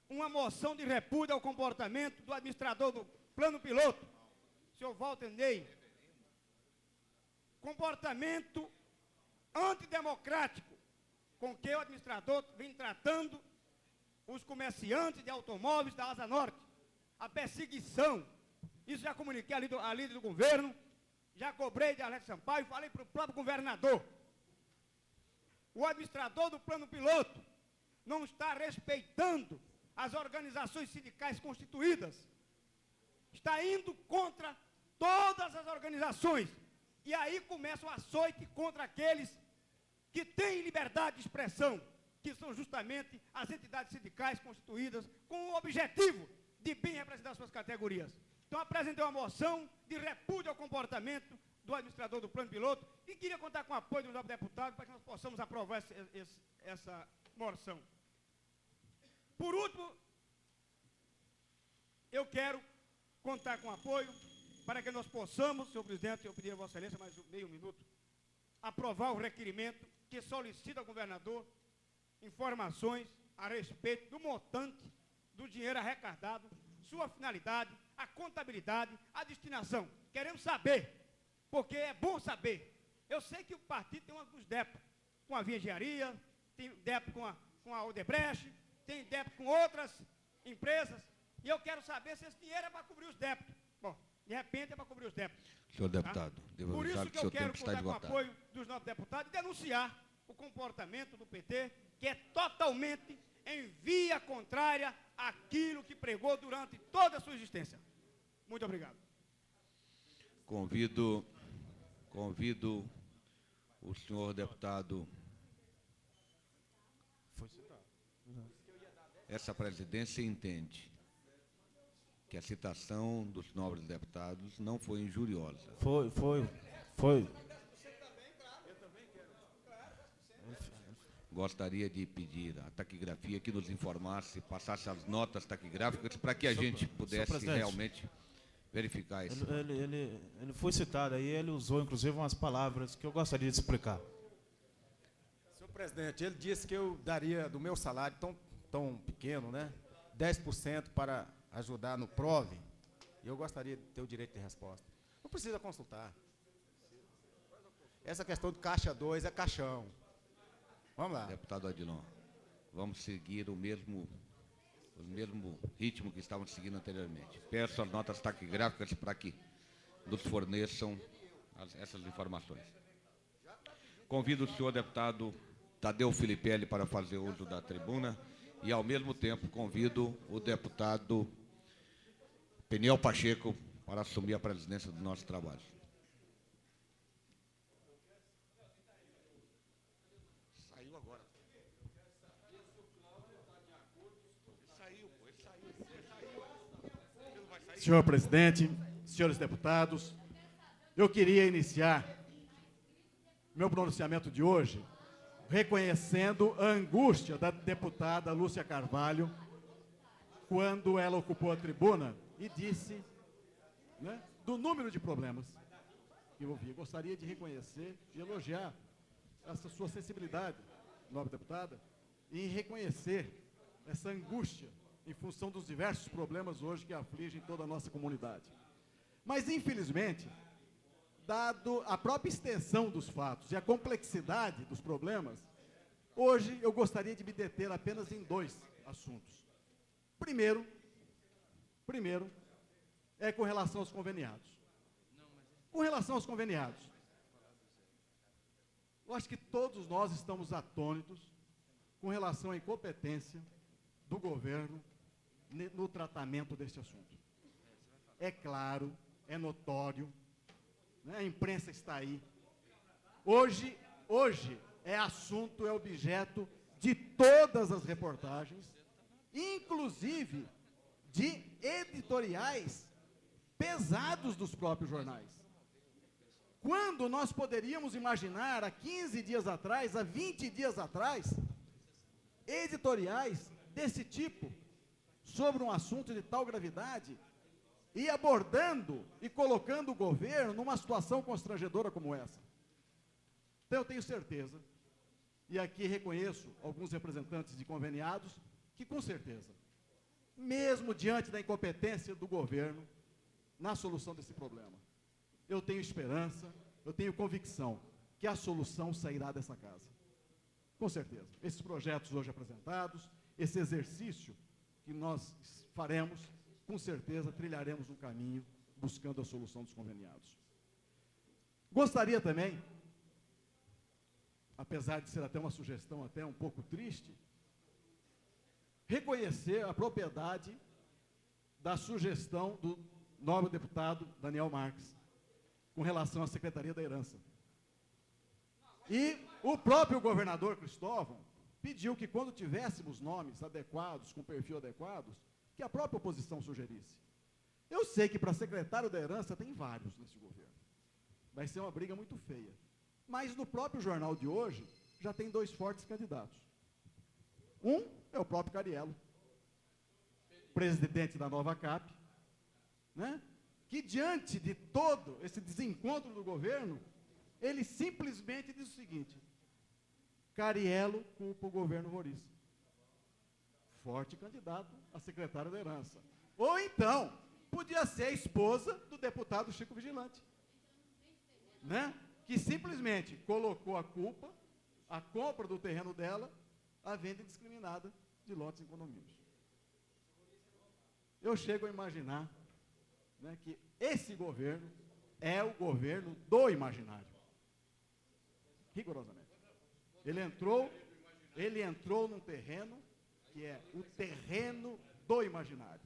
uma moção de repúdio ao comportamento do administrador do plano piloto, senhor Walter Ney. Comportamento antidemocrático com que o administrador vem tratando os comerciantes de automóveis da Asa Norte. A perseguição. Isso já comuniquei à líder do governo, já cobrei de Alex Sampaio e falei para o próprio governador. O administrador do plano piloto não está respeitando as organizações sindicais constituídas. Está indo contra todas as organizações. E aí começa o açoite contra aqueles que têm liberdade de expressão, que são justamente as entidades sindicais constituídas com o objetivo de bem representar suas categorias. Então, apresentei uma moção de repúdio ao comportamento do administrador do plano piloto e queria contar com o apoio dos novos deputados para que nós possamos aprovar essa moção. Por último, eu quero contar com o apoio para que nós possamos, senhor presidente, eu pedi a Vossa Excelência mais meio minuto, aprovar o requerimento que solicita ao governador informações a respeito do montante do dinheiro arrecadado, sua finalidade, a contabilidade, a destinação. Queremos saber, porque é bom saber. Eu sei que o partido tem alguns débitos com a Via Engenharia, tem débito com a Odebrecht, tem débito com outras empresas, e eu quero saber se esse dinheiro é para cobrir os débitos. Bom, de repente é para cobrir os débitos. Senhor deputado, devo Por avisar isso que que o eu seu quero tempo está contar com o esgotado. apoio dos novos deputados e denunciar o comportamento do PT, que é totalmente em via contrária àquilo que pregou durante toda a sua existência. Muito obrigado. Convido o senhor deputado. Essa presidência entende que a citação dos nobres deputados não foi injuriosa. Foi. Gostaria de pedir à taquigrafia que nos informasse, passasse as notas taquigráficas para que a gente pudesse realmente verificar isso. Ele foi citado aí, ele usou inclusive umas palavras que eu gostaria de explicar. Senhor presidente, ele disse que eu daria do meu salário tão pequeno, né, 10% para ajudar no PROVE, e eu gostaria de ter o direito de resposta. Não precisa consultar. Essa questão do caixa 2 é caixão. Vamos lá. Deputado Adilon, vamos seguir o mesmo ritmo que estávamos seguindo anteriormente. Peço as notas taquigráficas para que nos forneçam essas informações. Convido o senhor deputado Tadeu Filipelli para fazer uso da tribuna e, ao mesmo tempo, convido o deputado Peniel Pacheco para assumir a presidência do nosso trabalho. Saiu agora. Senhor presidente, senhores deputados, eu queria iniciar meu pronunciamento de hoje reconhecendo a angústia da deputada Lúcia Carvalho quando ela ocupou a tribuna e disse, né, do número de problemas que eu vi. Gostaria de reconhecer e elogiar essa sua sensibilidade, nobre deputada, em reconhecer essa angústia em função dos diversos problemas hoje que afligem toda a nossa comunidade. Mas, infelizmente, dado a própria extensão dos fatos e a complexidade dos problemas, Hoje eu gostaria de me deter apenas em dois assuntos. Primeiro é com relação aos conveniados. Com relação aos conveniados, eu acho que todos nós estamos atônitos com relação à incompetência do governo no tratamento deste assunto. É claro, é notório, né? A imprensa está aí. Hoje é assunto, é objeto de todas as reportagens, inclusive de editoriais pesados dos próprios jornais. Quando nós poderíamos imaginar, há 15 dias atrás, há 20 dias atrás, editoriais desse tipo, sobre um assunto de tal gravidade, e abordando e colocando o governo numa situação constrangedora como essa. Então eu tenho certeza, e aqui reconheço alguns representantes de conveniados, que com certeza, mesmo diante da incompetência do governo na solução desse problema, eu tenho esperança, eu tenho convicção que a solução sairá dessa casa. Com certeza. Esses projetos hoje apresentados, esse exercício que nós faremos, com certeza trilharemos um caminho buscando a solução dos conveniados. Gostaria também, apesar de ser até uma sugestão até um pouco triste, reconhecer a propriedade da sugestão do nobre deputado Daniel Marques, com relação à Secretaria da Herança. E o próprio governador Cristóvão pediu que, quando tivéssemos nomes adequados, com perfil adequados, que a própria oposição sugerisse. Eu sei que para secretário da Herança tem vários nesse governo. Vai ser uma briga muito feia. Mas no próprio jornal de hoje, já tem dois fortes candidatos. Um é o próprio Cariello, presidente da Nova CAP, né? Que diante de todo esse desencontro do governo, ele simplesmente diz o seguinte: Cariello culpa o governo Roriça. Forte candidato a secretário da Herança. Ou então, podia ser a esposa do deputado Chico Vigilante, né? Que simplesmente colocou a culpa, a compra do terreno dela, à venda indiscriminada de lotes em condomínios. Eu chego a imaginar, né, que esse governo é o governo do imaginário. Rigorosamente. Ele entrou num terreno que é o terreno do imaginário.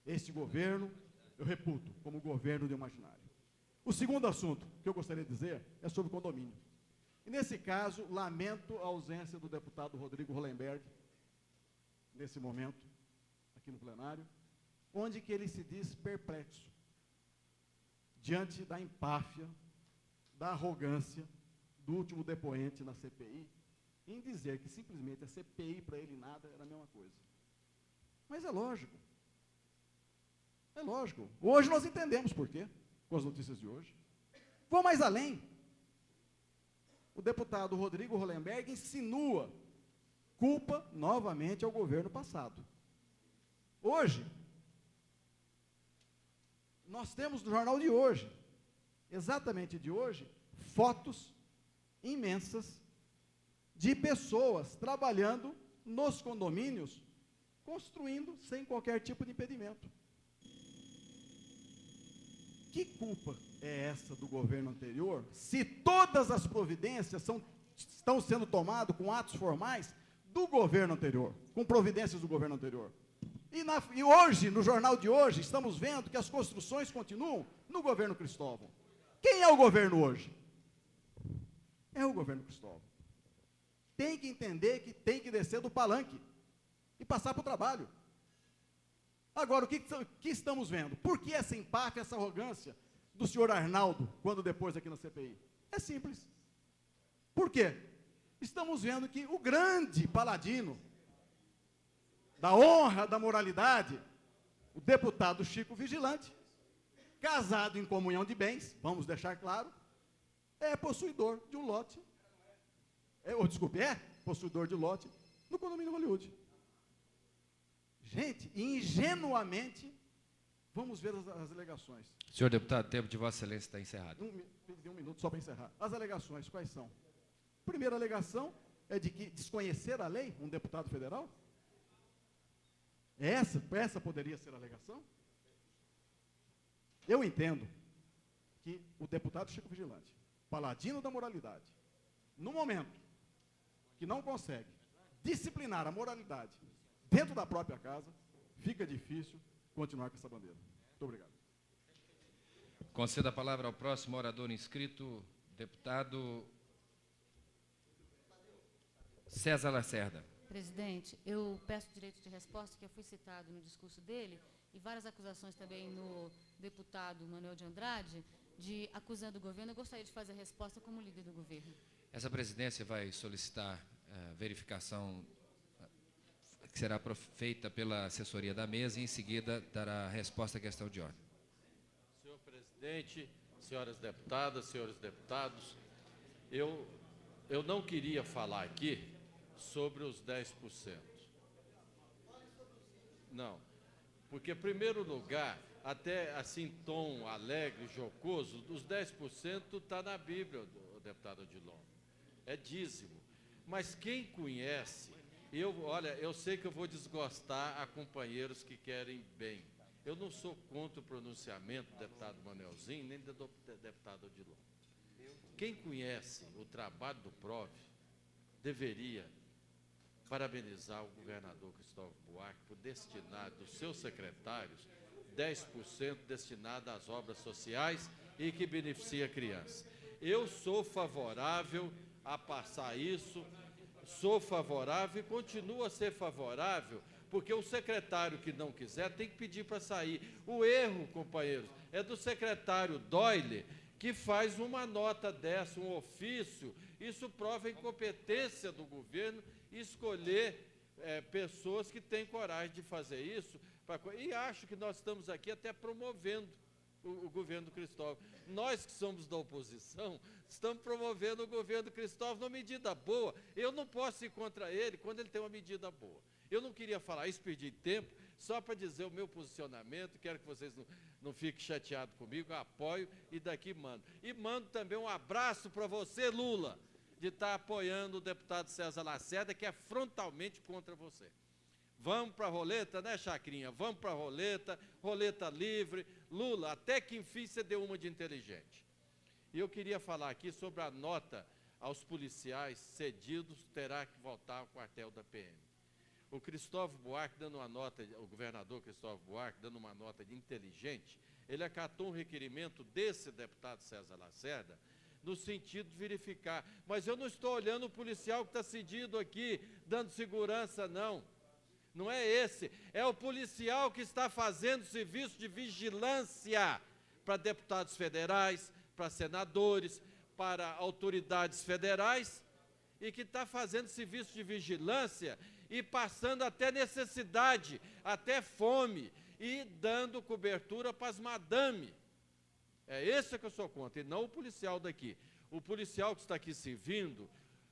Este governo eu reputo como governo do imaginário. O segundo assunto que eu gostaria de dizer é sobre condomínio. E nesse caso, lamento a ausência do deputado Rodrigo Hollenberg, nesse momento, aqui no plenário, onde que ele se diz perplexo, diante da empáfia, da arrogância do último depoente na CPI, em dizer que simplesmente a CPI para ele nada era a mesma coisa. Mas é lógico. É lógico. Hoje nós entendemos por quê, com as notícias de hoje. Vou mais além. O deputado Rodrigo Hollenberg insinua culpa novamente ao governo passado. Hoje, nós temos no jornal de hoje, exatamente de hoje, fotos imensas de pessoas trabalhando nos condomínios, construindo sem qualquer tipo de impedimento. Que culpa é essa do governo anterior, se todas as providências estão sendo tomadas com atos formais do governo anterior, com providências do governo anterior? E hoje, no jornal de hoje, estamos vendo que as construções continuam no governo Cristóvão. Quem é o governo hoje? É o governo Cristóvão. Tem que entender que tem que descer do palanque e passar para o trabalho. Agora, o que estamos vendo? Por que essa empáfia, essa arrogância do senhor Arnaldo, quando depois aqui na CPI? É simples. Por quê? Estamos vendo que o grande paladino da honra, da moralidade, o deputado Chico Vigilante, casado em comunhão de bens, vamos deixar claro, é possuidor de um lote, é possuidor de lote no condomínio Hollywood. Gente, ingenuamente, vamos ver as alegações. Senhor deputado, o tempo de Vossa Excelência está encerrado. Um minuto só para encerrar. As alegações, quais são? Primeira alegação é de que desconhecer a lei, um deputado federal? Essa poderia ser a alegação? Eu entendo que o deputado Chico Vigilante, paladino da moralidade, no momento que não consegue disciplinar a moralidade dentro da própria casa, fica difícil continuar com essa bandeira. Muito obrigado. Conceda a palavra ao próximo orador inscrito, deputado César Lacerda. Presidente, eu peço direito de resposta, que eu fui citado no discurso dele, e várias acusações também no deputado Manuel de Andrade, de acusando o governo. Eu gostaria de fazer a resposta como líder do governo. Essa presidência vai solicitar verificação que será feita pela assessoria da mesa e, em seguida, dará a resposta à questão de ordem. Senhor presidente, senhoras deputadas, senhores deputados, eu não queria falar aqui sobre os 10%. Não, porque, em primeiro lugar, até assim, tom alegre, jocoso, os 10% está na Bíblia, deputado Odilon. É dízimo. Mas quem conhece, olha, eu sei que eu vou desgostar a companheiros que querem bem. Eu não sou contra o pronunciamento do deputado Manelzinho, nem do deputado Odilon. Quem conhece o trabalho do PROV deveria parabenizar o governador Cristóvão Buarque por destinar dos seus secretários 10% destinado às obras sociais e que beneficia a criança. Eu sou favorável a passar isso, sou favorável e continuo a ser favorável, porque o secretário que não quiser tem que pedir para sair. O erro, companheiros, é do secretário Doyle, que faz uma nota dessa, um ofício. Isso prova a incompetência do governo escolher pessoas que têm coragem de fazer isso. E acho que nós estamos aqui até promovendo o governo Cristóvão. Nós que somos da oposição, estamos promovendo o governo Cristóvão numa medida boa. Eu não posso ir contra ele quando ele tem uma medida boa. Eu não queria falar isso, perdi tempo, só para dizer o meu posicionamento, quero que vocês não fiquem chateados comigo, eu apoio e daqui mando. E mando também um abraço para você, Lula, de estar apoiando o deputado César Lacerda, que é frontalmente contra você. Vamos para a roleta, né, Chacrinha? Vamos para a roleta, roleta livre. Lula, até que enfim você deu uma de inteligente. E eu queria falar aqui sobre a nota aos policiais cedidos, terá que voltar ao quartel da PM. O Cristóvão Buarque, dando uma nota, o governador Cristóvão Buarque, dando uma nota de inteligente, ele acatou um requerimento desse deputado César Lacerda, no sentido de verificar. Mas eu não estou olhando o policial que está cedido aqui, dando segurança, não. Não é esse, é o policial que está fazendo serviço de vigilância para deputados federais, para senadores, para autoridades federais, e que está fazendo serviço de vigilância e passando até necessidade, até fome, e dando cobertura para as madame. É esse que eu sou contra, e não o policial daqui. O policial que está aqui servindo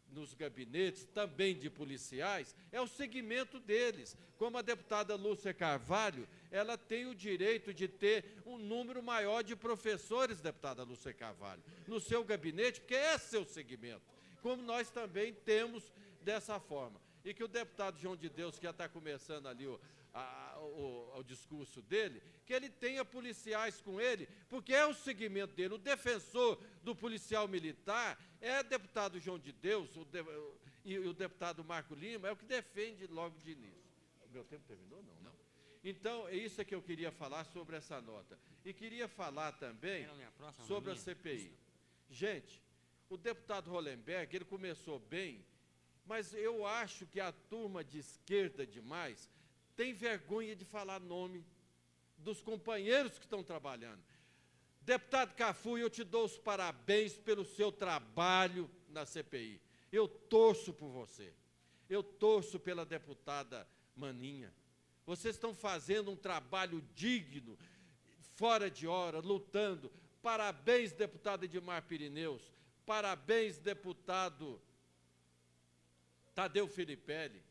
nos gabinetes, também de policiais, é o segmento deles. Como a deputada Lúcia Carvalho, ela tem o direito de ter um número maior de professores, deputada Lúcia Carvalho, no seu gabinete, porque esse é o seu segmento, como nós também temos dessa forma. E que o deputado João de Deus, que já está começando ali o discurso dele, que ele tenha policiais com ele, porque é o segmento dele. O defensor do policial militar é deputado João de Deus, e o deputado Marco Lima é o que defende logo de início. O meu tempo terminou? Não. Então, é isso que eu queria falar sobre essa nota. E queria falar também sobre a CPI. Gente, o deputado Hollenberg, ele começou bem, mas eu acho que a turma de esquerda demais tem vergonha de falar nome dos companheiros que estão trabalhando. Deputado Cafu, eu te dou os parabéns pelo seu trabalho na CPI. Eu torço por você. Eu torço pela deputada Maninha. Vocês estão fazendo um trabalho digno, fora de hora, lutando. Parabéns, deputado Edmar Pirineus. Parabéns, deputado Tadeu Filipelli.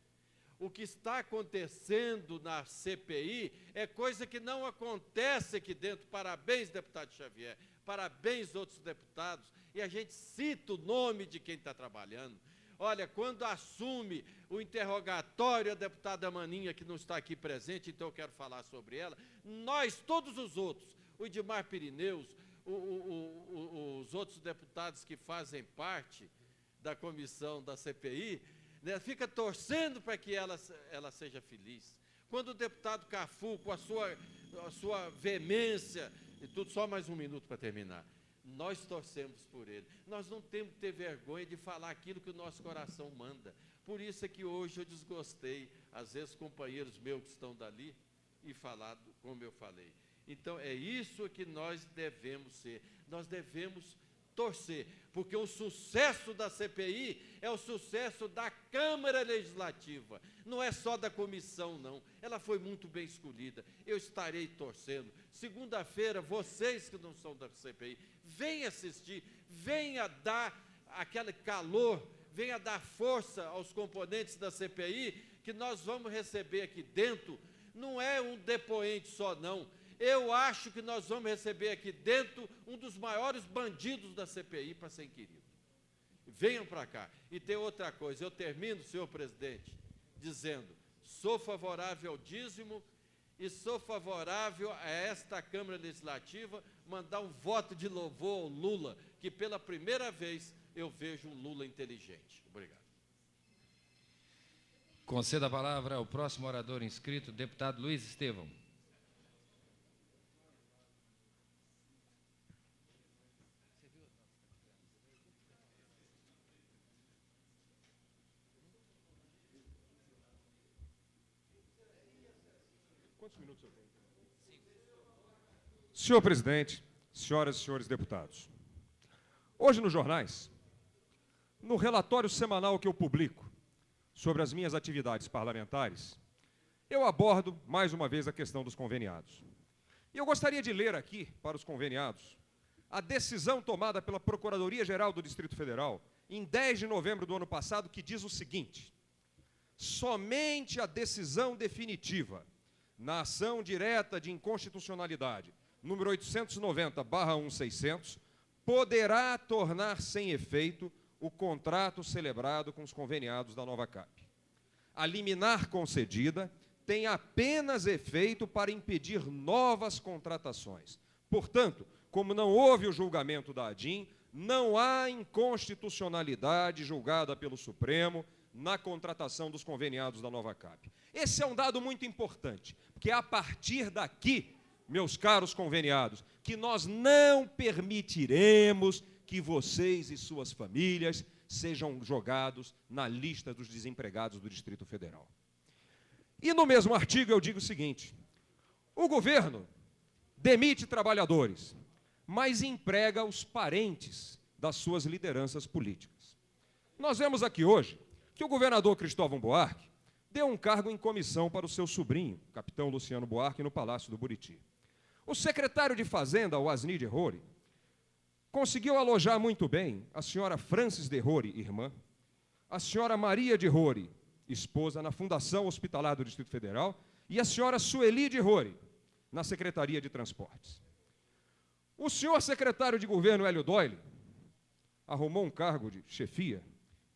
O que está acontecendo na CPI é coisa que não acontece aqui dentro. Parabéns, deputado Xavier. Parabéns, outros deputados. E a gente cita o nome de quem está trabalhando. Olha, quando assume o interrogatório a deputada Maninha, que não está aqui presente, então eu quero falar sobre ela, nós, todos os outros, o Edmar Pirineus, os outros deputados que fazem parte da comissão da CPI, né, fica torcendo para que ela seja feliz. Quando o deputado Cafu, com a sua veemência, e tudo, só mais um minuto para terminar, nós torcemos por ele. Nós não temos que ter vergonha de falar aquilo que o nosso coração manda. Por isso é que hoje eu desgostei, às vezes, companheiros meus que estão dali, e falar como eu falei. Então, é isso que nós devemos ser. Nós devemos torcer, porque o sucesso da CPI é o sucesso da Câmara Legislativa, não é só da comissão, não. Ela foi muito bem escolhida, eu estarei torcendo. Segunda-feira, vocês que não são da CPI, venham assistir, venha dar aquele calor, venha dar força aos componentes da CPI, que nós vamos receber aqui dentro, não é um depoente só, não. Eu acho que nós vamos receber aqui dentro um dos maiores bandidos da CPI para ser inquirido. Venham para cá. E tem outra coisa, eu termino, senhor presidente, dizendo, sou favorável ao dízimo e sou favorável a esta Câmara Legislativa mandar um voto de louvor ao Lula, que pela primeira vez eu vejo um Lula inteligente. Obrigado. Conceda a palavra ao próximo orador inscrito, deputado Luiz Estevão. Quantos minutos eu tenho? Senhor presidente, senhoras e senhores deputados, hoje nos jornais, no relatório semanal que eu publico sobre as minhas atividades parlamentares, eu abordo mais uma vez a questão dos conveniados. E eu gostaria de ler aqui para os conveniados a decisão tomada pela Procuradoria-Geral do Distrito Federal em 10 de novembro do ano passado, que diz o seguinte: somente a decisão definitiva na ação direta de inconstitucionalidade, número 890/1600, poderá tornar sem efeito o contrato celebrado com os conveniados da nova CAP. A liminar concedida tem apenas efeito para impedir novas contratações. Portanto, como não houve o julgamento da ADIM, não há inconstitucionalidade julgada pelo Supremo na contratação dos conveniados da nova CAP. Esse é um dado muito importante, porque é a partir daqui, meus caros conveniados, que nós não permitiremos que vocês e suas famílias sejam jogados na lista dos desempregados do Distrito Federal. E no mesmo artigo eu digo o seguinte: o governo demite trabalhadores, mas emprega os parentes das suas lideranças políticas. Nós vemos aqui hoje que o governador Cristóvão Buarque deu um cargo em comissão para o seu sobrinho, capitão Luciano Buarque, no Palácio do Buriti. O secretário de Fazenda, o Asni de Roure, conseguiu alojar muito bem a senhora Francis de Roure, irmã, a senhora Maria de Roure, esposa, na Fundação Hospitalar do Distrito Federal, e a senhora Sueli de Roure, na Secretaria de Transportes. O senhor secretário de governo, Hélio Doyle, arrumou um cargo de chefia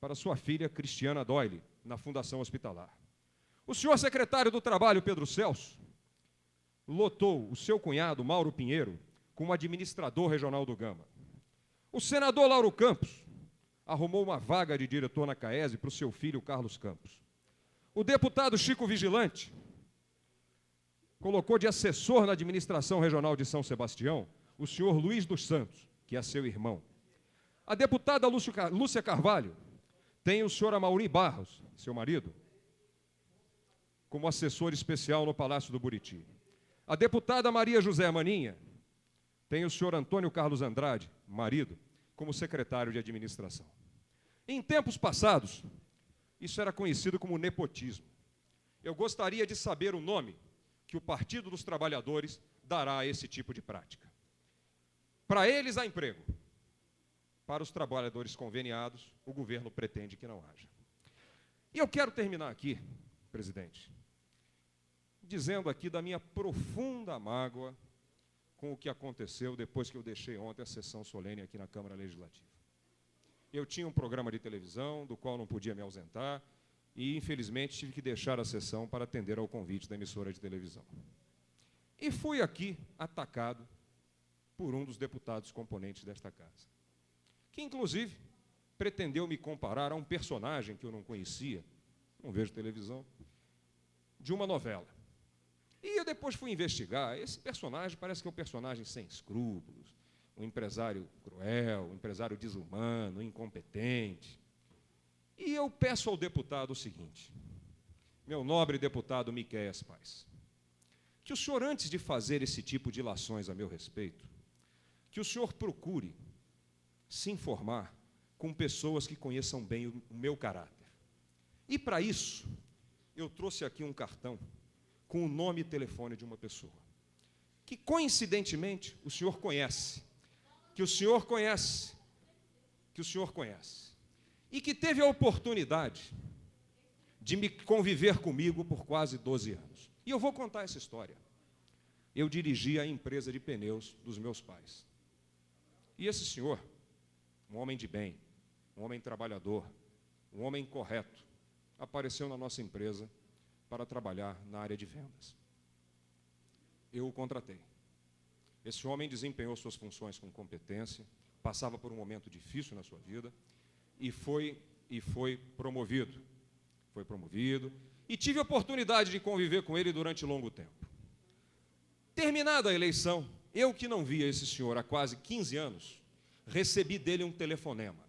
para sua filha Cristiana Doyle, na Fundação Hospitalar. O senhor secretário do Trabalho, Pedro Celso, lotou o seu cunhado, Mauro Pinheiro, como administrador regional do Gama. O senador Lauro Campos arrumou uma vaga de diretor na CAESE para o seu filho, Carlos Campos. O deputado Chico Vigilante colocou de assessor na administração regional de São Sebastião o senhor Luiz dos Santos, que é seu irmão. A deputada Lúcia Carvalho tem o senhor Amaury Barros, seu marido, como assessor especial no Palácio do Buriti. A deputada Maria José Maninha tem o senhor Antônio Carlos Andrade, marido, como secretário de administração. Em tempos passados, isso era conhecido como nepotismo. Eu gostaria de saber o nome que o Partido dos Trabalhadores dará a esse tipo de prática. Para eles há emprego. Para os trabalhadores conveniados, o governo pretende que não haja. E eu quero terminar aqui, presidente, dizendo aqui da minha profunda mágoa com o que aconteceu depois que eu deixei ontem a sessão solene aqui na Câmara Legislativa. Eu tinha um programa de televisão do qual não podia me ausentar e, infelizmente, tive que deixar a sessão para atender ao convite da emissora de televisão. E fui aqui atacado por um dos deputados componentes desta casa, que, inclusive, pretendeu me comparar a um personagem que eu não conhecia, não vejo televisão, de uma novela. E eu depois fui investigar. Esse personagem parece que é um personagem sem escrúpulos, um empresário cruel, um empresário desumano, incompetente. E eu peço ao deputado o seguinte, meu nobre deputado Miquéias Paz, que o senhor, antes de fazer esse tipo de ilações a meu respeito, que o senhor procure se informar com pessoas que conheçam bem o meu caráter. E, para isso, eu trouxe aqui um cartão com o nome e telefone de uma pessoa, que, coincidentemente, o senhor conhece, que o senhor conhece, e que teve a oportunidade de me conviver comigo por quase 12 anos. E eu vou contar essa história. Eu dirigia a empresa de pneus dos meus pais. E esse senhor, um homem de bem, um homem trabalhador, um homem correto, apareceu na nossa empresa para trabalhar na área de vendas. Eu o contratei. Esse homem desempenhou suas funções com competência, passava por um momento difícil na sua vida e foi promovido. Foi promovido e tive a oportunidade de conviver com ele durante longo tempo. Terminada a eleição, eu que não via esse senhor há quase 15 anos, recebi dele um telefonema,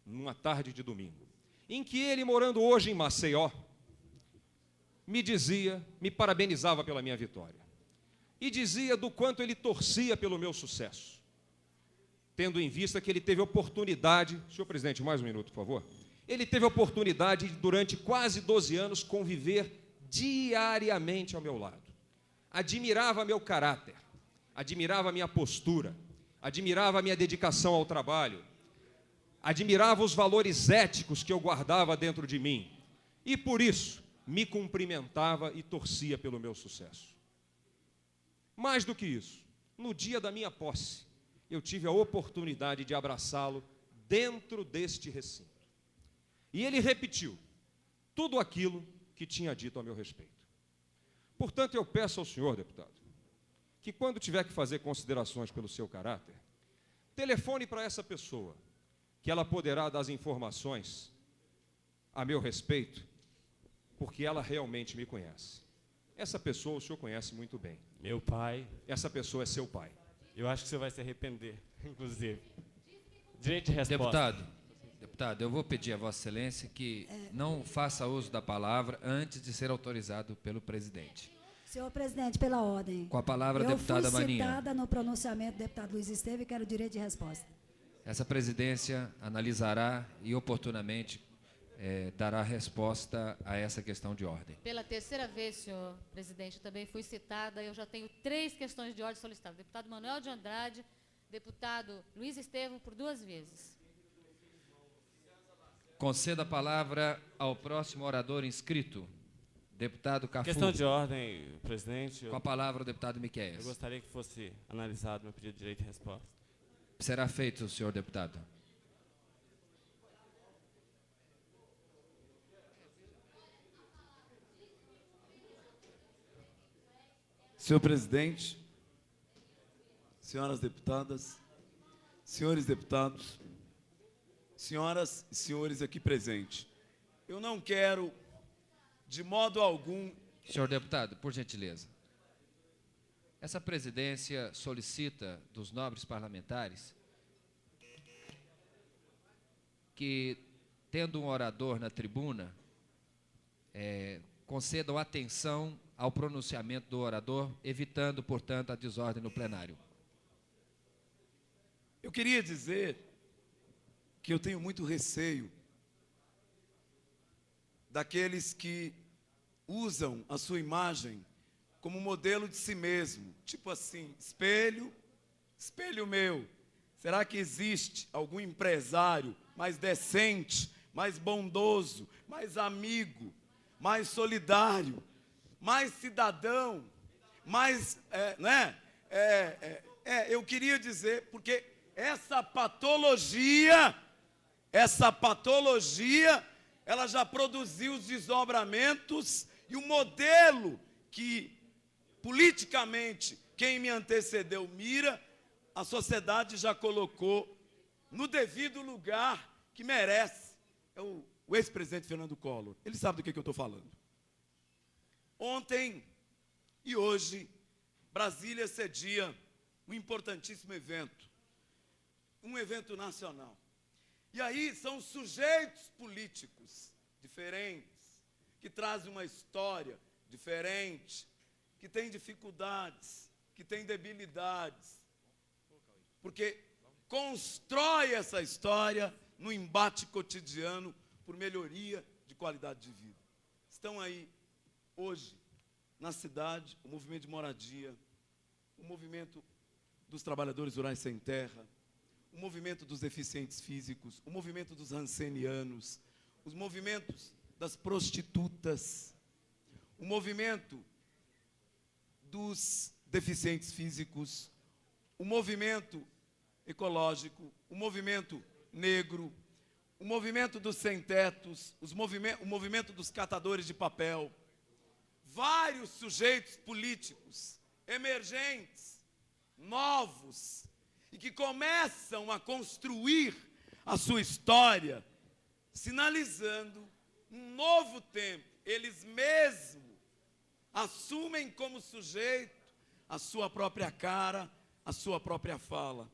numa tarde de domingo, em que ele, morando hoje em Maceió, me parabenizava pela minha vitória. E dizia do quanto ele torcia pelo meu sucesso, tendo em vista que ele teve oportunidade, senhor presidente, mais um minuto, por favor. Ele teve a oportunidade de, durante quase 12 anos, conviver diariamente ao meu lado. Admirava meu caráter, admirava minha postura, admirava minha dedicação ao trabalho, admirava os valores éticos que eu guardava dentro de mim e, por isso, me cumprimentava e torcia pelo meu sucesso. Mais do que isso, no dia da minha posse, eu tive a oportunidade de abraçá-lo dentro deste recinto. E ele repetiu tudo aquilo que tinha dito a meu respeito. Portanto, eu peço ao senhor, deputado, que quando tiver que fazer considerações pelo seu caráter, telefone para essa pessoa, que ela poderá dar as informações a meu respeito, porque ela realmente me conhece. Essa pessoa o senhor conhece muito bem. Meu pai. Essa pessoa é seu pai. Eu acho que o senhor vai se arrepender, inclusive. Direito de resposta. Deputado, eu vou pedir a Vossa Excelência que não faça uso da palavra antes de ser autorizado pelo presidente. Senhor presidente, pela ordem. Com a palavra, a deputada Maninha. Eu fui citada no pronunciamento do deputado Luiz Estevam e quero direito de resposta. Essa presidência analisará e oportunamente dará resposta a essa questão de ordem. Pela terceira vez, senhor presidente, eu também fui citada. Eu já tenho 3 questões de ordem solicitadas. Deputado Manuel de Andrade, deputado Luiz Estevam, por 2 vezes. Conceda a palavra ao próximo orador inscrito, deputado Cafu. Questão de ordem, presidente. Com a palavra o deputado Miquéias. Eu gostaria que fosse analisado meu pedido de direito de resposta. Será feito, senhor deputado. Senhor presidente, senhoras deputadas, senhores deputados, senhoras e senhores aqui presentes, eu não quero, de modo algum... Senhor deputado, por gentileza. Essa presidência solicita dos nobres parlamentares que, tendo um orador na tribuna, concedam atenção ao pronunciamento do orador, evitando, portanto, a desordem no plenário. Eu queria dizer que eu tenho muito receio daqueles que usam a sua imagem como modelo de si mesmo, tipo assim, espelho, espelho meu. Será que existe algum empresário mais decente, mais bondoso, mais amigo, mais solidário, mais cidadão, mais, eu queria dizer, porque essa patologia essa patologia, ela já produziu os desdobramentos e o modelo que, politicamente, quem me antecedeu mira, a sociedade já colocou no devido lugar que merece. É o ex-presidente Fernando Collor. Ele sabe do que eu estou falando. Ontem e hoje, Brasília cedia um importantíssimo evento, um evento nacional. E aí são sujeitos políticos diferentes, que trazem uma história diferente, que têm dificuldades, que têm debilidades, porque constrói essa história no embate cotidiano por melhoria de qualidade de vida. Estão aí, hoje, na cidade, o movimento de moradia, o movimento dos trabalhadores rurais sem terra, o movimento dos deficientes físicos, o movimento dos rancenianos, os movimentos das prostitutas, o movimento dos deficientes físicos, o movimento ecológico, o movimento negro, o movimento dos sem-tetos, o movimento dos catadores de papel, vários sujeitos políticos emergentes, novos, e que começam a construir a sua história, sinalizando um novo tempo. Eles mesmos assumem como sujeito a sua própria cara, a sua própria fala.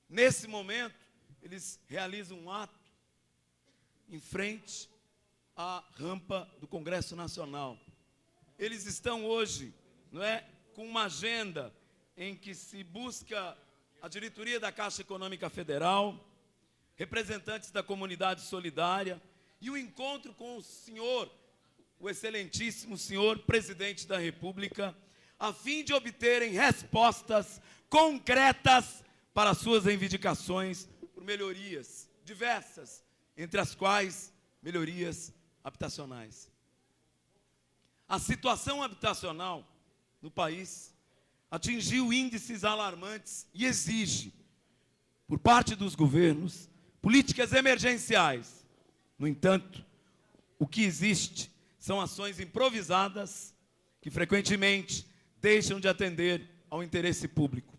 Nesse momento, eles realizam um ato em frente à rampa do Congresso Nacional. Eles estão hoje, não é, com uma agenda em que se busca a diretoria da Caixa Econômica Federal, representantes da comunidade solidária e o encontro com o senhor, o excelentíssimo senhor presidente da República, a fim de obterem respostas concretas para suas reivindicações por melhorias diversas, entre as quais melhorias habitacionais. A situação habitacional no país atingiu índices alarmantes e exige, por parte dos governos, políticas emergenciais. No entanto, o que existe são ações improvisadas que frequentemente deixam de atender ao interesse público.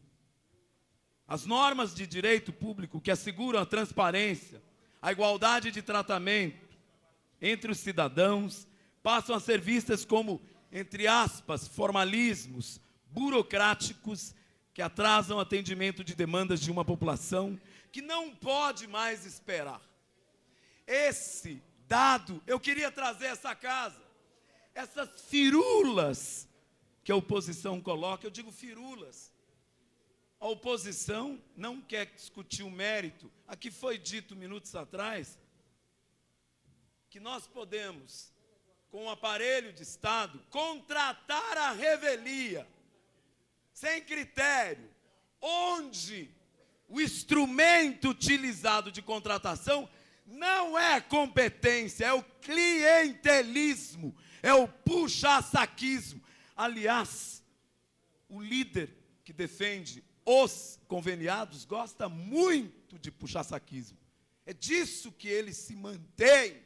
As normas de direito público que asseguram a transparência, a igualdade de tratamento entre os cidadãos, passam a ser vistas como, entre aspas, formalismos burocráticos que atrasam o atendimento de demandas de uma população que não pode mais esperar. Esse dado, eu queria trazer essa casa, essas firulas que a oposição coloca, eu digo firulas. A oposição não quer discutir o mérito. Aqui foi dito minutos atrás que nós podemos, com o aparelho de Estado, contratar a revelia, sem critério, onde o instrumento utilizado de contratação não é competência, é o clientelismo, é o puxa-saquismo. Aliás, o líder que defende os conveniados gosta muito de puxa-saquismo. É disso que ele se mantém.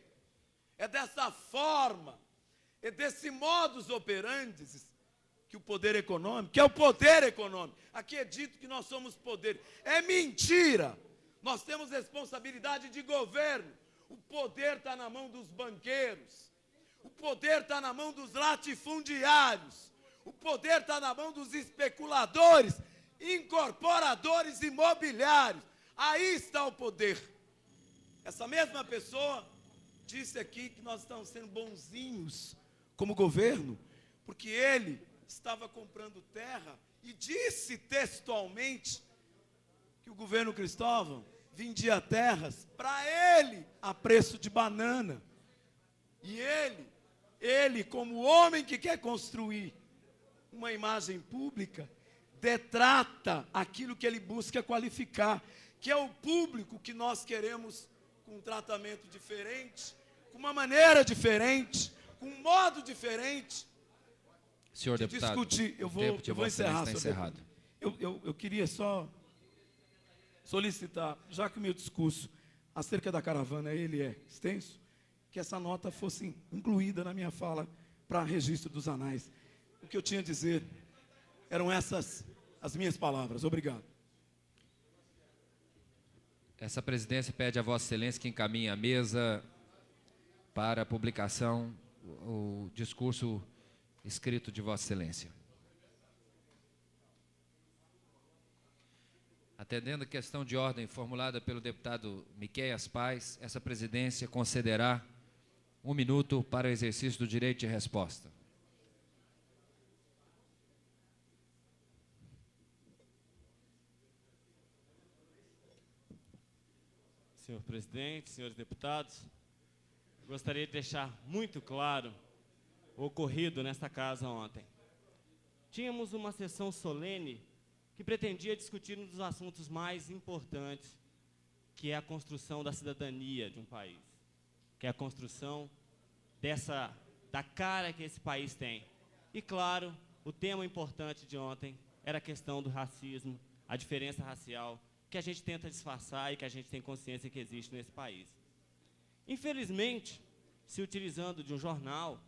É dessa forma, é desse modus operandi que o poder econômico, que é o poder econômico. Aqui é dito que nós somos poder. É mentira. Nós temos responsabilidade de governo. O poder está na mão dos banqueiros. O poder está na mão dos latifundiários. O poder está na mão dos especuladores, incorporadores imobiliários. Aí está o poder. Essa mesma pessoa disse aqui que nós estamos sendo bonzinhos como governo, porque ele estava comprando terra e disse textualmente que o governo Cristóvão vendia terras para ele a preço de banana. E ele, como homem que quer construir uma imagem pública, detrata aquilo que ele busca qualificar, que é o público que nós queremos com um tratamento diferente, com uma maneira diferente, com um modo diferente. Senhor deputado, discutir. Eu vou encerrar. Está encerrado. Eu queria só solicitar, já que o meu discurso acerca da caravana, ele é extenso, que essa nota fosse incluída na minha fala para registro dos anais. O que eu tinha a dizer eram essas as minhas palavras. Obrigado. Essa presidência pede a Vossa Excelência que encaminhe à mesa para publicação o discurso escrito de Vossa Excelência. Atendendo a questão de ordem formulada pelo deputado Miqueias Paz, essa presidência concederá 1 minuto para o exercício do direito de resposta. Senhor presidente, senhores deputados, gostaria de deixar muito claro o ocorrido nesta casa ontem. Tínhamos uma sessão solene que pretendia discutir um dos assuntos mais importantes, que é a construção da cidadania de um país, que é a construção da cara que esse país tem. E, claro, o tema importante de ontem era a questão do racismo, a diferença racial, que a gente tenta disfarçar e que a gente tem consciência que existe nesse país. Infelizmente, se utilizando de um jornal,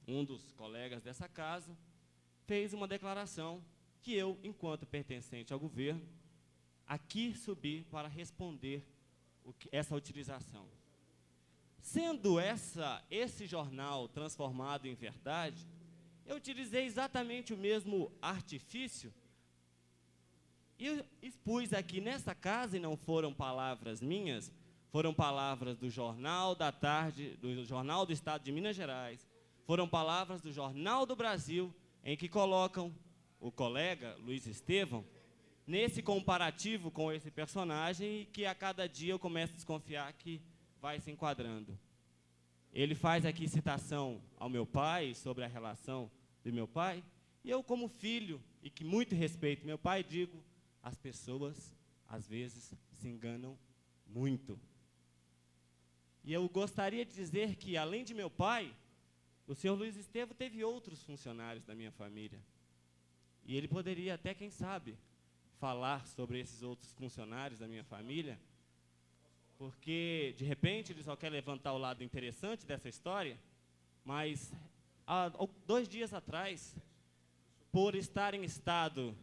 um dos colegas dessa casa fez uma declaração que eu, enquanto pertencente ao governo, aqui subi para responder essa utilização. Sendo esse jornal transformado em verdade, eu utilizei exatamente o mesmo artifício e expus aqui nessa casa, e não foram palavras minhas, foram palavras do Jornal da Tarde, do Jornal do Estado de Minas Gerais, foram palavras do Jornal do Brasil, em que colocam o colega Luiz Estevão nesse comparativo com esse personagem, e que a cada dia eu começo a desconfiar que vai se enquadrando. Ele faz aqui citação ao meu pai, sobre a relação do meu pai, e eu, como filho, e que muito respeito meu pai, digo, as pessoas, às vezes, se enganam muito. E eu gostaria de dizer que, além de meu pai, o senhor Luiz Estevão teve outros funcionários da minha família. E ele poderia até, quem sabe, falar sobre esses outros funcionários da minha família, porque, de repente, ele só quer levantar o lado interessante dessa história, mas, há 2 dias atrás, por estar em estado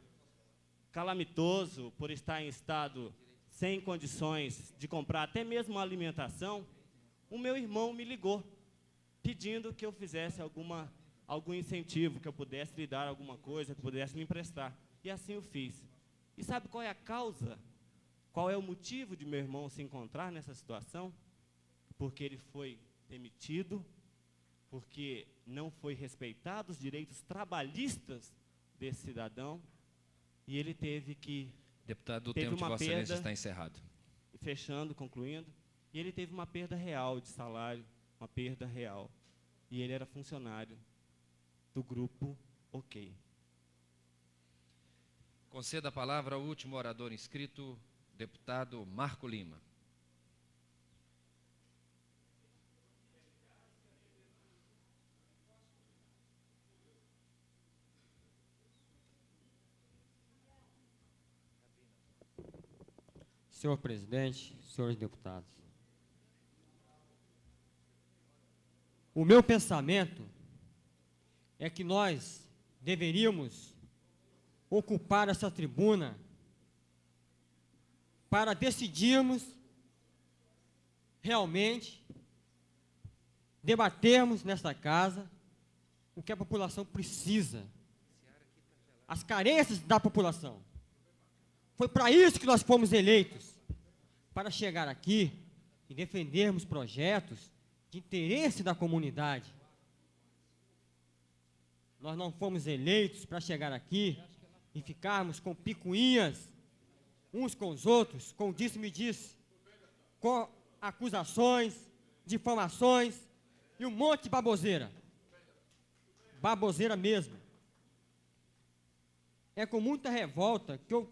calamitoso, por estar em estado sem condições de comprar até mesmo uma alimentação, o meu irmão me ligou, pedindo que eu fizesse algum incentivo, que eu pudesse lhe dar alguma coisa, que pudesse me emprestar. E assim eu fiz. E sabe qual é a causa? Qual é o motivo de meu irmão se encontrar nessa situação? Porque ele foi demitido, porque não foi respeitado os direitos trabalhistas desse cidadão, e ele teve que... Deputado, o tempo de Vossa Excelência está encerrado. Fechando, concluindo, e ele teve uma perda real de salário, uma perda real. E ele era funcionário do grupo OK. Conceda a palavra ao último orador inscrito, deputado Marco Lima. Senhor presidente, senhores deputados, o meu pensamento é que nós deveríamos ocupar essa tribuna para decidirmos realmente, debatermos nesta casa o que a população precisa, as carências da população. Foi para isso que nós fomos eleitos, para chegar aqui e defendermos projetos de interesse da comunidade. Nós não fomos eleitos para chegar aqui e ficarmos com picuinhas uns com os outros, com disse-me-disse, com acusações, difamações e um monte de baboseira. Baboseira mesmo. É com muita revolta que eu